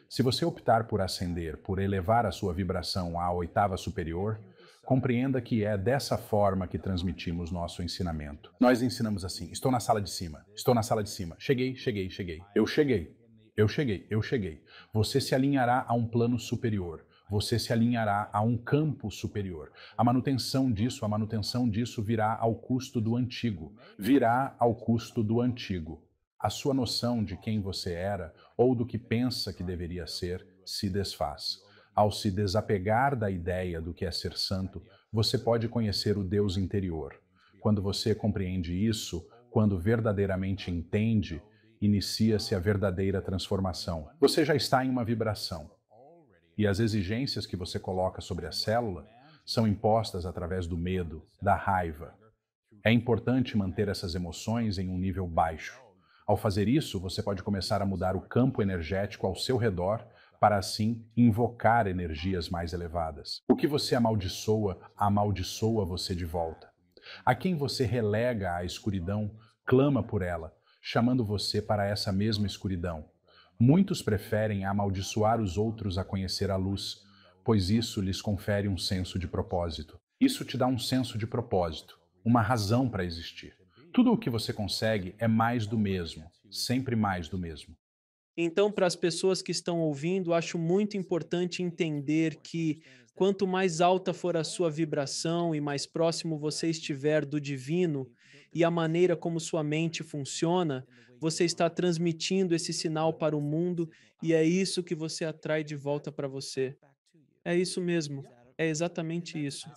Speaker 1: Se você optar por ascender, por elevar a sua vibração à oitava superior, compreenda que é dessa forma que transmitimos nosso ensinamento. Nós ensinamos assim: estou na sala de cima, estou na sala de cima, cheguei, cheguei, cheguei, eu cheguei, eu cheguei, eu cheguei. Você se alinhará a um plano superior. Você se alinhará a um campo superior. A manutenção disso virá ao custo do antigo. Virá ao custo do antigo. A sua noção de quem você era ou do que pensa que deveria ser se desfaz. Ao se desapegar da ideia do que é ser santo, você pode conhecer o Deus interior. Quando você compreende isso, quando verdadeiramente entende, inicia-se a verdadeira transformação. Você já está em uma vibração. E as exigências que você coloca sobre a célula são impostas através do medo, da raiva. É importante manter essas emoções em um nível baixo. Ao fazer isso, você pode começar a mudar o campo energético ao seu redor para assim invocar energias mais elevadas. O que você amaldiçoa você de volta. A quem você relega à escuridão, clama por ela, chamando você para essa mesma escuridão. Muitos preferem amaldiçoar os outros a conhecer a luz, pois isso lhes confere um senso de propósito. Isso te dá um senso de propósito, uma razão para existir. Tudo o que você consegue é mais do mesmo, sempre mais do mesmo.
Speaker 2: Então, para as pessoas que estão ouvindo, acho muito importante entender que quanto mais alta for a sua vibração e mais próximo você estiver do divino e a maneira como sua mente funciona, você está transmitindo esse sinal para o mundo e é isso que você atrai de volta para você. É isso mesmo. É exatamente isso.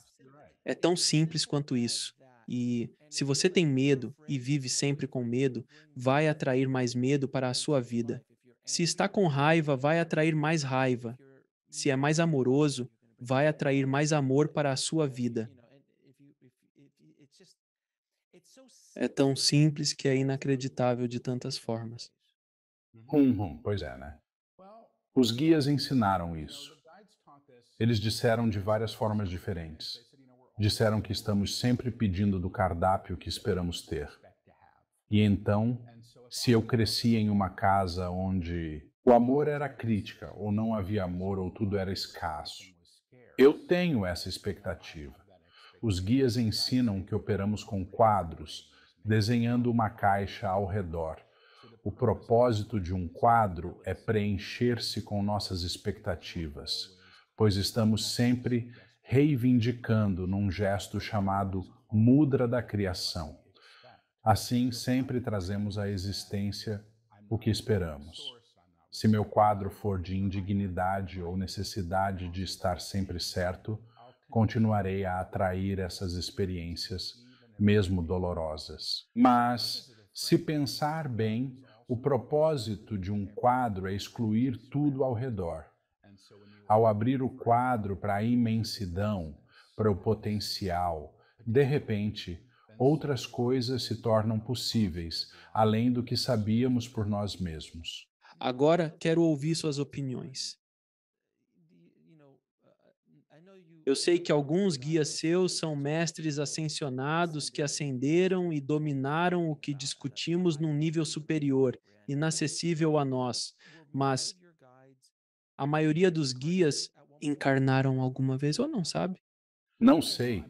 Speaker 2: É tão simples quanto isso. E se você tem medo e vive sempre com medo, vai atrair mais medo para a sua vida. Se está com raiva, vai atrair mais raiva. Se é mais amoroso, vai atrair mais amor para a sua vida. É tão simples que é inacreditável de tantas formas.
Speaker 1: Pois é, né? Os guias ensinaram isso. Eles disseram de várias formas diferentes. Disseram que estamos sempre pedindo do cardápio que esperamos ter. E então, se eu cresci em uma casa onde o amor era crítica, ou não havia amor, ou tudo era escasso, eu tenho essa expectativa. Os guias ensinam que operamos com quadros, desenhando uma caixa ao redor. O propósito de um quadro é preencher-se com nossas expectativas, pois estamos sempre reivindicando num gesto chamado mudra da criação. Assim, sempre trazemos à existência o que esperamos. Se meu quadro for de indignidade ou necessidade de estar sempre certo, continuarei a atrair essas experiências, mesmo dolorosas. Mas, se pensar bem, o propósito de um quadro é excluir tudo ao redor. Ao abrir o quadro para a imensidão, para o potencial, de repente, outras coisas se tornam possíveis, além do que sabíamos por nós mesmos.
Speaker 2: Agora quero ouvir suas opiniões. Eu sei que alguns guias seus são mestres ascensionados que ascenderam e dominaram o que discutimos num nível superior, inacessível a nós, mas a maioria dos guias encarnaram alguma vez ou não sabe?
Speaker 1: Não sei,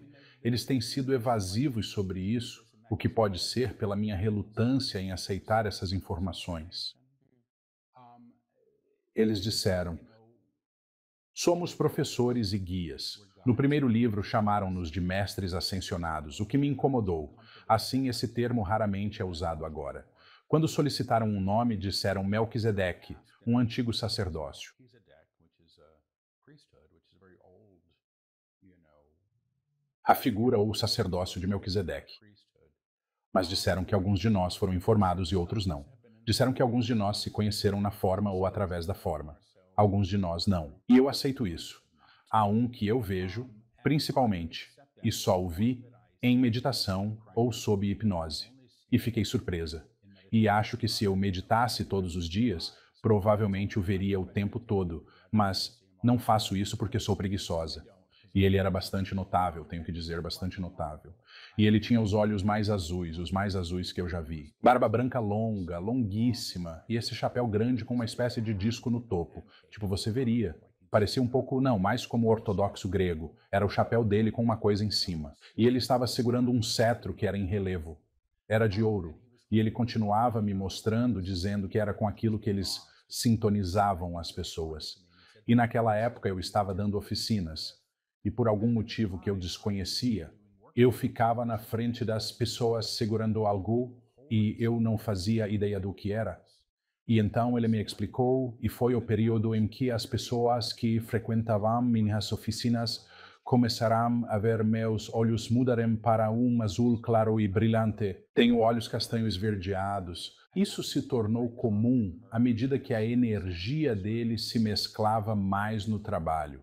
Speaker 1: eles têm sido evasivos sobre isso, o que pode ser pela minha relutância em aceitar essas informações. Eles disseram: somos professores e guias. No primeiro livro chamaram-nos de mestres ascensionados, o que me incomodou. Assim, esse termo raramente é usado agora. Quando solicitaram um nome, disseram Melquisedeque, um antigo sacerdócio. A figura ou sacerdócio de Melquisedeque. Mas disseram que alguns de nós foram informados e outros não. Disseram que alguns de nós se conheceram na forma ou através da forma. Alguns de nós não. E eu aceito isso. Há um que eu vejo, principalmente, e só o vi em meditação ou sob hipnose. E fiquei surpresa. E acho que se eu meditasse todos os dias, provavelmente o veria o tempo todo, mas não faço isso porque sou preguiçosa. E ele era bastante notável, tenho que dizer, bastante notável. E ele tinha os mais azuis que eu já vi. Barba branca longa, longuíssima, e esse chapéu grande com uma espécie de disco no topo. Tipo, você veria. Parecia um pouco, não, mais como o ortodoxo grego. Era o chapéu dele com uma coisa em cima. E ele estava segurando um cetro que era em relevo. Era de ouro. E ele continuava me mostrando, dizendo que era com aquilo que eles sintonizavam as pessoas. E naquela época eu estava dando oficinas. E por algum motivo que eu desconhecia, eu ficava na frente das pessoas segurando algo e eu não fazia ideia do que era. E então ele me explicou, e foi o período em que as pessoas que frequentavam minhas oficinas começaram a ver meus olhos mudarem para um azul claro e brilhante. Tenho olhos castanhos esverdeados. Isso se tornou comum à medida que a energia dele se mesclava mais no trabalho.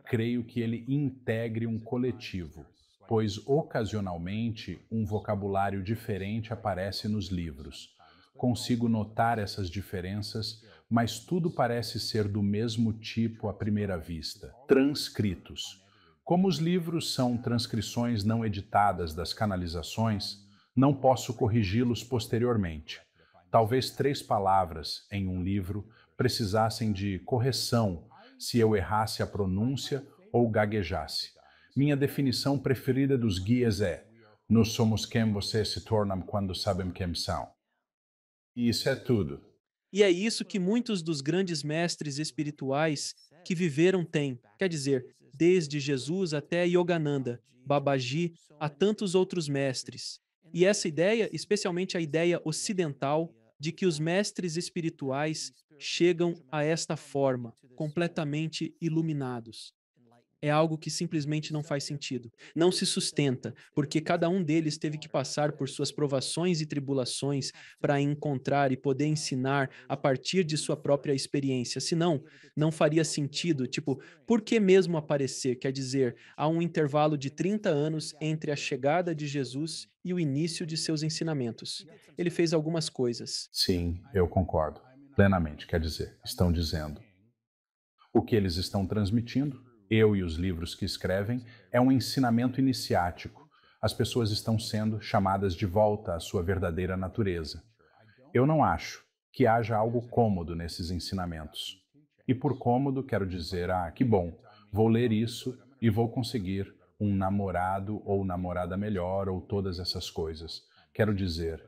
Speaker 1: Creio que ele integre um coletivo, pois ocasionalmente um vocabulário diferente aparece nos livros. consigo notar essas diferenças, mas tudo parece ser do mesmo tipo à primeira vista. Transcritos. Como os livros são transcrições não editadas das canalizações, não posso corrigi-los posteriormente. Talvez 3 palavras em um livro precisassem de correção se eu errasse a pronúncia ou gaguejasse. Minha definição preferida dos guias é: nós somos quem vocês se tornam quando sabem quem são. E isso é tudo.
Speaker 2: E é isso que muitos dos grandes mestres espirituais que viveram têm. Quer dizer, desde Jesus até Yogananda, Babaji, a tantos outros mestres. E essa ideia, especialmente a ideia ocidental, de que os mestres espirituais chegam a esta forma, completamente iluminados, é algo que simplesmente não faz sentido. Não se sustenta, porque cada um deles teve que passar por suas provações e tribulações para encontrar e poder ensinar a partir de sua própria experiência. Senão, não faria sentido. Tipo, por que mesmo aparecer? Quer dizer, há um intervalo de 30 anos entre a chegada de Jesus e o início de seus ensinamentos. Ele fez algumas coisas.
Speaker 1: Sim, eu concordo plenamente. Quer dizer, estão dizendo o que eles estão transmitindo, eu e os livros que escrevem, é um ensinamento iniciático. As pessoas estão sendo chamadas de volta à sua verdadeira natureza. Eu não acho que haja algo cômodo nesses ensinamentos. E por cômodo, quero dizer, que bom, vou ler isso e vou conseguir um namorado ou namorada melhor ou todas essas coisas. Quero dizer,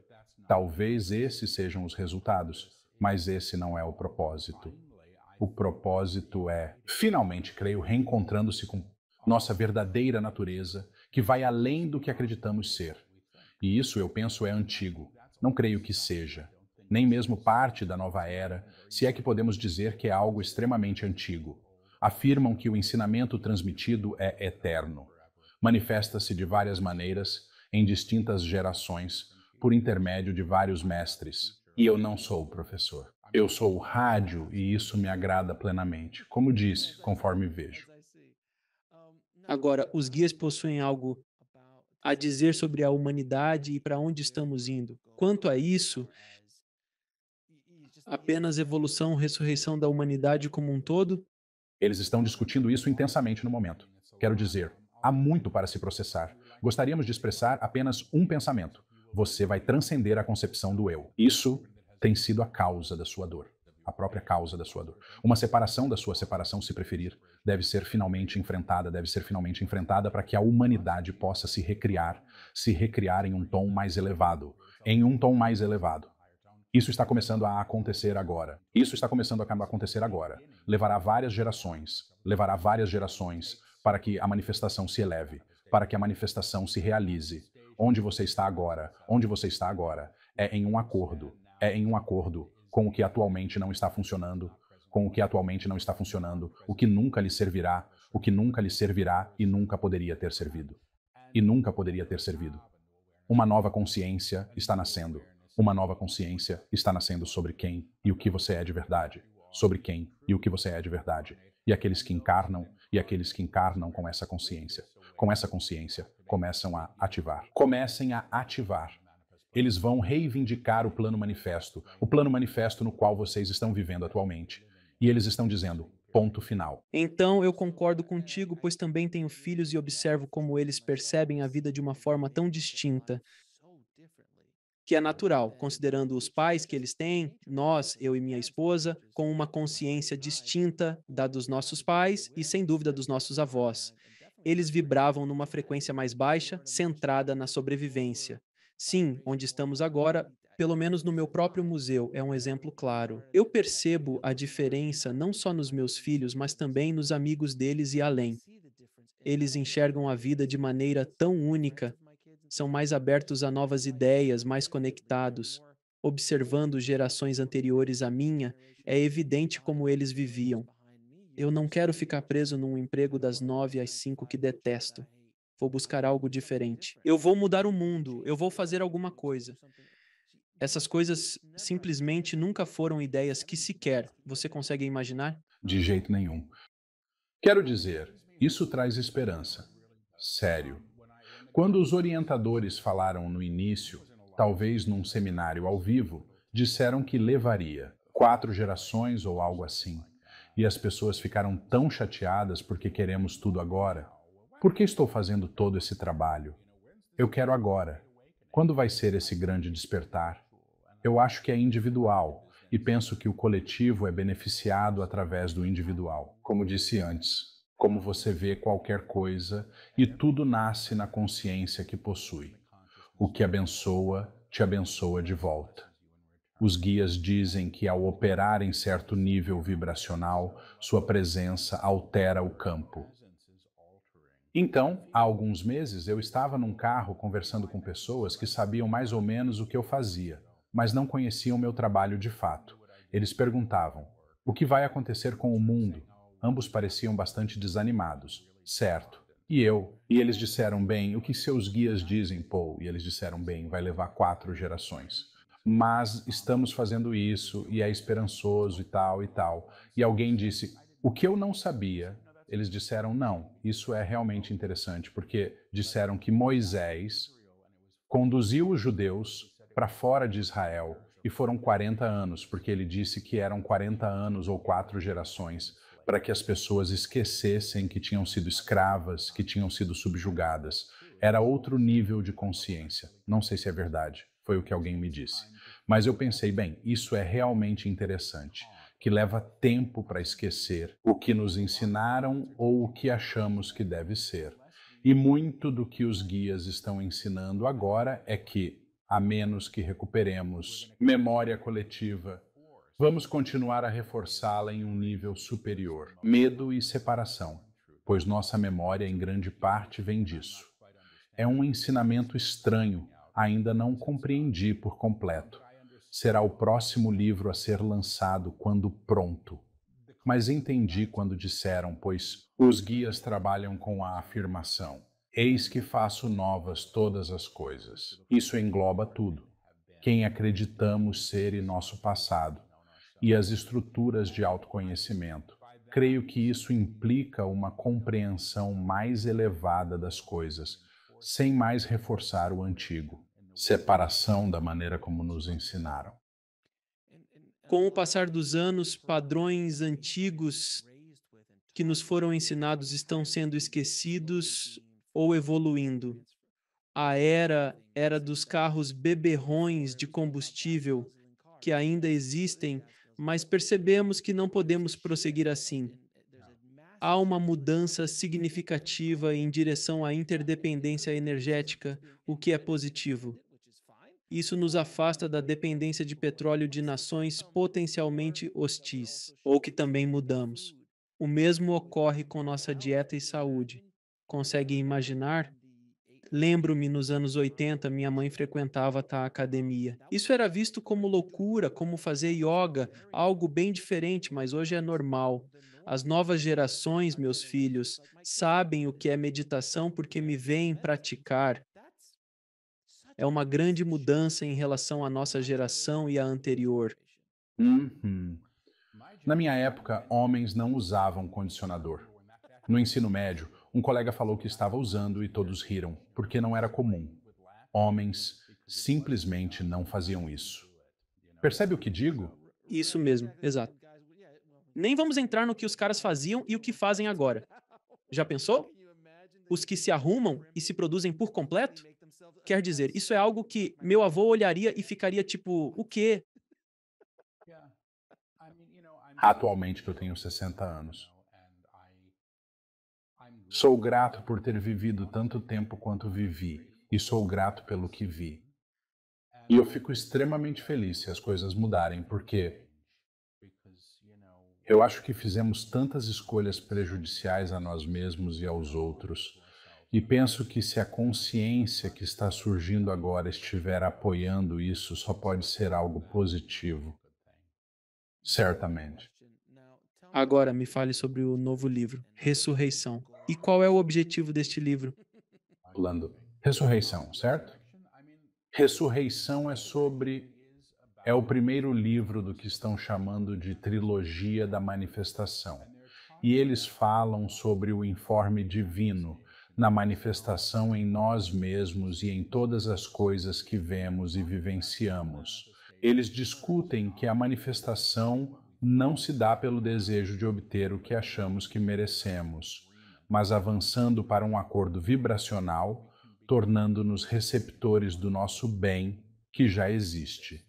Speaker 1: talvez esses sejam os resultados, mas esse não é o propósito. O propósito é, finalmente, creio, reencontrando-se com nossa verdadeira natureza, que vai além do que acreditamos ser. E isso, eu penso, é antigo. Não creio que seja, nem mesmo parte da nova era, se é que podemos dizer que é algo extremamente antigo. Afirmam que o ensinamento transmitido é eterno. Manifesta-se de várias maneiras, em distintas gerações, por intermédio de vários mestres. E eu não sou o professor. Eu sou o rádio e isso me agrada plenamente. Como disse, conforme vejo.
Speaker 2: Agora, os guias possuem algo a dizer sobre a humanidade e para onde estamos indo. Quanto a isso, apenas evolução, ressurreição da humanidade como um todo?
Speaker 1: Eles estão discutindo isso intensamente no momento. Quero dizer, há muito para se processar. Gostaríamos de expressar apenas um pensamento. Você vai transcender a concepção do eu. Isso tem sido a causa da sua dor. A própria causa da sua dor. Uma separação da sua separação, se preferir, deve ser finalmente enfrentada para que a humanidade possa se recriar em um tom mais elevado. Em um tom mais elevado. Isso está começando a acontecer agora. Isso está começando a acontecer agora. Levará várias gerações para que a manifestação se eleve, para que a manifestação se realize. Onde você está agora, é em um acordo com o que atualmente não está funcionando, o que nunca lhe servirá, e nunca poderia ter servido. Uma nova consciência está nascendo. Uma nova consciência está nascendo sobre quem e o que você é de verdade. Sobre quem e o que você é de verdade. E aqueles que encarnam com essa consciência. Com essa consciência, começam a ativar. Comecem a ativar. Eles vão reivindicar o plano manifesto no qual vocês estão vivendo atualmente. E eles estão dizendo, ponto final.
Speaker 2: Então eu concordo contigo, pois também tenho filhos e observo como eles percebem a vida de uma forma tão distinta, que é natural, considerando os pais que eles têm, nós, eu e minha esposa, com uma consciência distinta da dos nossos pais e, sem dúvida, dos nossos avós. Eles vibravam numa frequência mais baixa, centrada na sobrevivência. Sim, onde estamos agora, pelo menos no meu próprio museu, é um exemplo claro. Eu percebo a diferença não só nos meus filhos, mas também nos amigos deles e além. Eles enxergam a vida de maneira tão única, são mais abertos a novas ideias, mais conectados. Observando gerações anteriores à minha, é evidente como eles viviam. Eu não quero ficar preso num emprego das 9 às 5 que detesto. Vou buscar algo diferente. Eu vou mudar o mundo, eu vou fazer alguma coisa. Essas coisas simplesmente nunca foram ideias que sequer você consegue imaginar?
Speaker 1: De jeito nenhum. Quero dizer, isso traz esperança. Sério. Quando os orientadores falaram no início, talvez num seminário ao vivo, Disseram que levaria 4 gerações ou algo assim. E as pessoas ficaram tão chateadas porque queremos tudo agora. Por que estou fazendo todo esse trabalho? Eu quero agora. Quando vai ser esse grande despertar? Eu acho que é individual e penso que o coletivo é beneficiado através do individual. Como disse antes, como você vê qualquer coisa e tudo nasce na consciência que possui. O que abençoa, te abençoa de volta. Os guias dizem que ao operar em certo nível vibracional, sua presença altera o campo. Então, há alguns meses, eu estava num carro conversando com pessoas que sabiam mais ou menos o que eu fazia, mas não conheciam meu trabalho de fato. Eles perguntavam: o que vai acontecer com o mundo? Ambos pareciam bastante desanimados. Certo. E eu? E eles disseram: bem, o que seus guias dizem, Paul? E eles disseram: bem, vai levar 4 gerações. Mas estamos fazendo isso e é esperançoso e tal e tal. E alguém disse: o que eu não sabia. Eles disseram: não, isso é realmente interessante, porque disseram que Moisés conduziu os judeus para fora de Israel e foram 40 anos, porque ele disse que eram 40 anos ou 4 gerações, para que as pessoas esquecessem que tinham sido escravas, que tinham sido subjugadas. Era outro nível de consciência. Não sei se é verdade, foi o que alguém me disse. Mas eu pensei, bem, isso é realmente interessante, que leva tempo para esquecer o que nos ensinaram ou o que achamos que deve ser. E muito do que os guias estão ensinando agora é que, a menos que recuperemos memória coletiva, vamos continuar a reforçá-la em um nível superior. Medo e separação, pois nossa memória em grande parte vem disso. É um ensinamento estranho, ainda não compreendi por completo. Será o próximo livro a ser lançado quando pronto. Mas entendi quando disseram, pois os guias trabalham com a afirmação: eis que faço novas todas as coisas. Isso engloba tudo. Quem acreditamos ser e nosso passado, e as estruturas de autoconhecimento. Creio que isso implica uma compreensão mais elevada das coisas, sem mais reforçar o antigo. Separação da maneira como nos ensinaram.
Speaker 2: Com o passar dos anos, padrões antigos que nos foram ensinados estão sendo esquecidos ou evoluindo. A era dos carros beberrões de combustível que ainda existem, mas percebemos que não podemos prosseguir assim. Há uma mudança significativa em direção à interdependência energética, o que é positivo. Isso nos afasta da dependência de petróleo de nações potencialmente hostis, ou que também mudamos. O mesmo ocorre com nossa dieta e saúde. Consegue imaginar? Lembro-me, nos anos 80, minha mãe frequentava a academia. Isso era visto como loucura, como fazer yoga, algo bem diferente, mas hoje é normal. As novas gerações, meus filhos, sabem o que é meditação porque me veem praticar. É uma grande mudança em relação à nossa geração e à anterior.
Speaker 1: Uhum. Na minha época, homens não usavam condicionador. No ensino médio, um colega falou que estava usando e todos riram, porque não era comum. Homens simplesmente não faziam isso. Percebe o que digo?
Speaker 2: Isso mesmo, exato. Nem vamos entrar no que os caras faziam e o que fazem agora. Já pensou? Os que se arrumam e se produzem por completo? Quer dizer, isso é algo que meu avô olharia e ficaria tipo, o quê?
Speaker 1: Atualmente que eu tenho 60 anos. Sou grato por ter vivido tanto tempo quanto vivi, e sou grato pelo que vi. E eu fico extremamente feliz se as coisas mudarem, porque eu acho que fizemos tantas escolhas prejudiciais a nós mesmos e aos outros, e penso que se a consciência que está surgindo agora estiver apoiando isso, só pode ser algo positivo. Certamente.
Speaker 2: Agora me fale sobre o novo livro, Ressurreição. E qual é o objetivo deste livro?
Speaker 1: Falando, ressurreição, certo? Ressurreição é o primeiro livro do que estão chamando de trilogia da manifestação. E eles falam sobre o informe divino na manifestação em nós mesmos e em todas as coisas que vemos e vivenciamos. Eles discutem que a manifestação não se dá pelo desejo de obter o que achamos que merecemos, mas avançando para um acordo vibracional, tornando-nos receptores do nosso bem que já existe.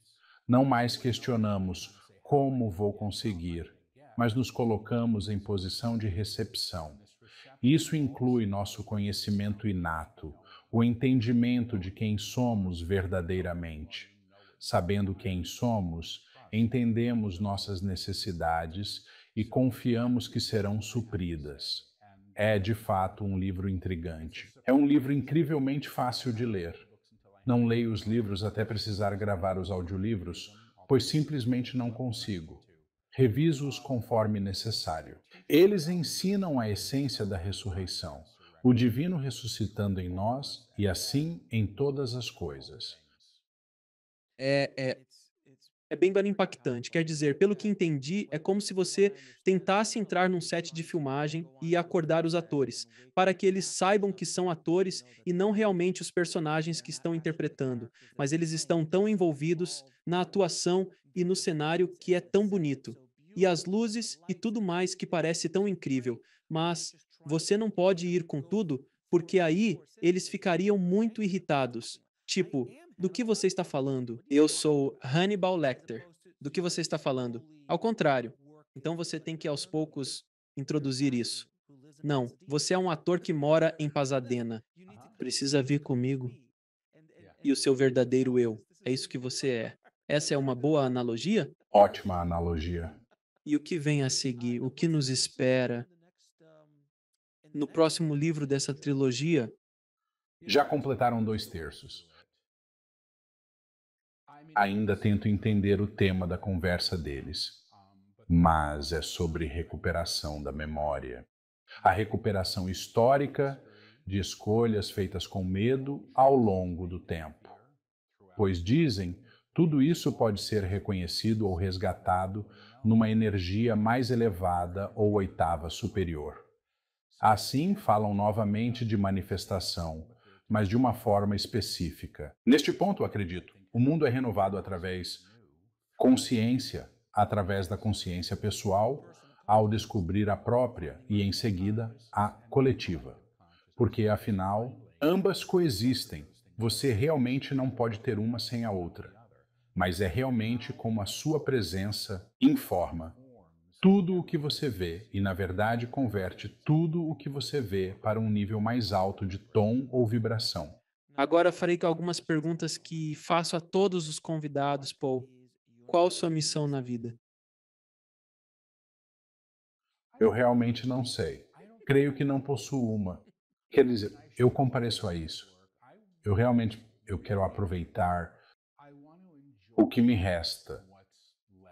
Speaker 1: Não mais questionamos como vou conseguir, mas nos colocamos em posição de recepção. Isso inclui nosso conhecimento inato, o entendimento de quem somos verdadeiramente. Sabendo quem somos, entendemos nossas necessidades e confiamos que serão supridas. É, de fato, um livro intrigante. É um livro incrivelmente fácil de ler. Não leio os livros até precisar gravar os audiolivros, pois simplesmente não consigo. Reviso-os conforme necessário. Eles ensinam a essência da ressurreição, o divino ressuscitando em nós e assim em todas as coisas.
Speaker 2: É, é, é bem impactante. Quer dizer, pelo que entendi, é como se você tentasse entrar num set de filmagem e acordar os atores, para que eles saibam que são atores e não realmente os personagens que estão interpretando, mas eles estão tão envolvidos na atuação e no cenário que é tão bonito. E as luzes e tudo mais que parece tão incrível, mas você não pode ir com tudo, porque aí eles ficariam muito irritados. Tipo, do que você está falando? Eu sou Hannibal Lecter. Do que você está falando? Ao contrário. Então você tem que aos poucos introduzir isso. Não, você é um ator que mora em Pasadena. Precisa vir comigo. E o seu verdadeiro eu. É isso que você é. Essa é uma boa analogia?
Speaker 1: Ótima analogia.
Speaker 2: E o que vem a seguir? O que nos espera? No próximo livro dessa trilogia,
Speaker 1: Já completaram 2/3. Ainda tento entender o tema da conversa deles, mas é sobre recuperação da memória. A recuperação histórica de escolhas feitas com medo ao longo do tempo. Pois dizem, tudo isso pode ser reconhecido ou resgatado numa energia mais elevada ou oitava superior. Assim, falam novamente de manifestação, mas de uma forma específica. Neste ponto, acredito, o mundo é renovado através da consciência pessoal, ao descobrir a própria e, em seguida, a coletiva. Porque, afinal, ambas coexistem. Você realmente não pode ter uma sem a outra, mas é realmente como a sua presença informa tudo o que você vê e, na verdade, converte tudo o que você vê para um nível mais alto de tom ou vibração.
Speaker 2: agora farei algumas perguntas que faço a todos os convidados, Paul. Qual sua missão na vida?
Speaker 1: Eu realmente não sei. Creio que não possuo uma. Quer dizer, eu compareço a isso. Eu quero aproveitar o que me resta.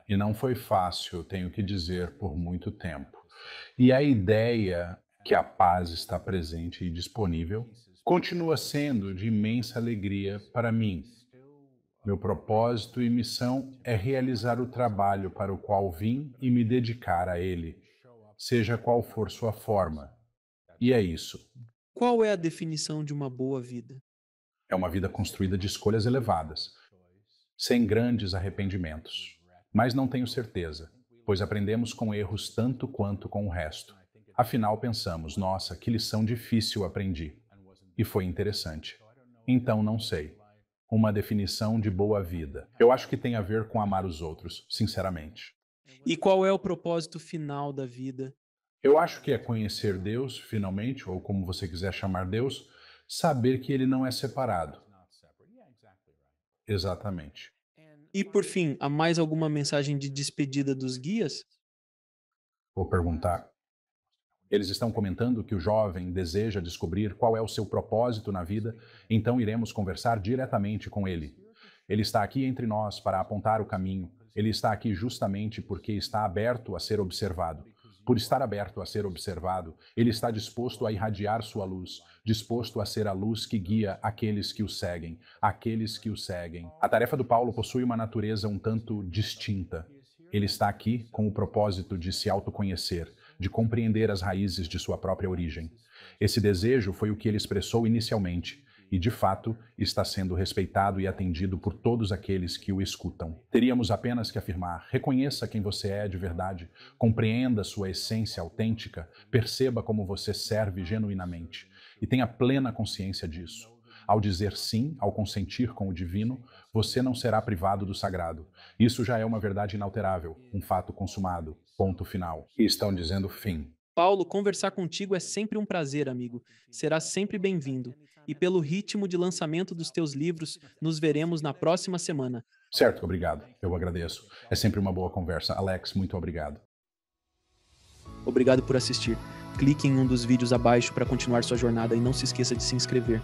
Speaker 1: E não foi fácil, tenho que dizer, por muito tempo. E a ideia que a paz está presente e disponível continua sendo de imensa alegria para mim. Meu propósito e missão é realizar o trabalho para o qual vim e me dedicar a ele, seja qual for sua forma. E é isso.
Speaker 2: Qual é a definição de uma boa vida?
Speaker 1: É uma vida construída de escolhas elevadas, sem grandes arrependimentos. Mas não tenho certeza, pois aprendemos com erros tanto quanto com o resto. Afinal, pensamos, nossa, que lição difícil aprendi. E foi interessante. Então, não sei. Uma definição de boa vida. Eu acho que tem a ver com amar os outros, sinceramente.
Speaker 2: E qual é o propósito final da vida?
Speaker 1: Eu acho que é conhecer Deus, finalmente, ou como você quiser chamar Deus, saber que ele não é separado. Exatamente.
Speaker 2: E por fim, há mais alguma mensagem de despedida dos guias?
Speaker 1: Vou perguntar. Eles estão comentando que o jovem deseja descobrir qual é o seu propósito na vida, então iremos conversar diretamente com ele. Ele está aqui entre nós para apontar o caminho. Ele está aqui justamente porque está aberto a ser observado. Por estar aberto a ser observado, ele está disposto a irradiar sua luz, disposto a ser a luz que guia aqueles que o seguem, aqueles que o seguem. A tarefa do Paulo possui uma natureza um tanto distinta. Ele está aqui com o propósito de se autoconhecer, de compreender as raízes de sua própria origem. Esse desejo foi o que ele expressou inicialmente, e, de fato, está sendo respeitado e atendido por todos aqueles que o escutam. Teríamos apenas que afirmar: reconheça quem você é de verdade, compreenda sua essência autêntica, perceba como você serve genuinamente e tenha plena consciência disso. Ao dizer sim, ao consentir com o divino, você não será privado do sagrado. Isso já é uma verdade inalterável, um fato consumado. Ponto final. E estão dizendo fim.
Speaker 2: Paulo, conversar contigo é sempre um prazer, amigo. Será sempre bem-vindo. E pelo ritmo de lançamento dos teus livros, nos veremos na próxima semana.
Speaker 1: Certo, obrigado. Eu agradeço. É sempre uma boa conversa. Alex, muito obrigado.
Speaker 2: Obrigado por assistir. Clique em um dos vídeos abaixo para continuar sua jornada e não se esqueça de se inscrever.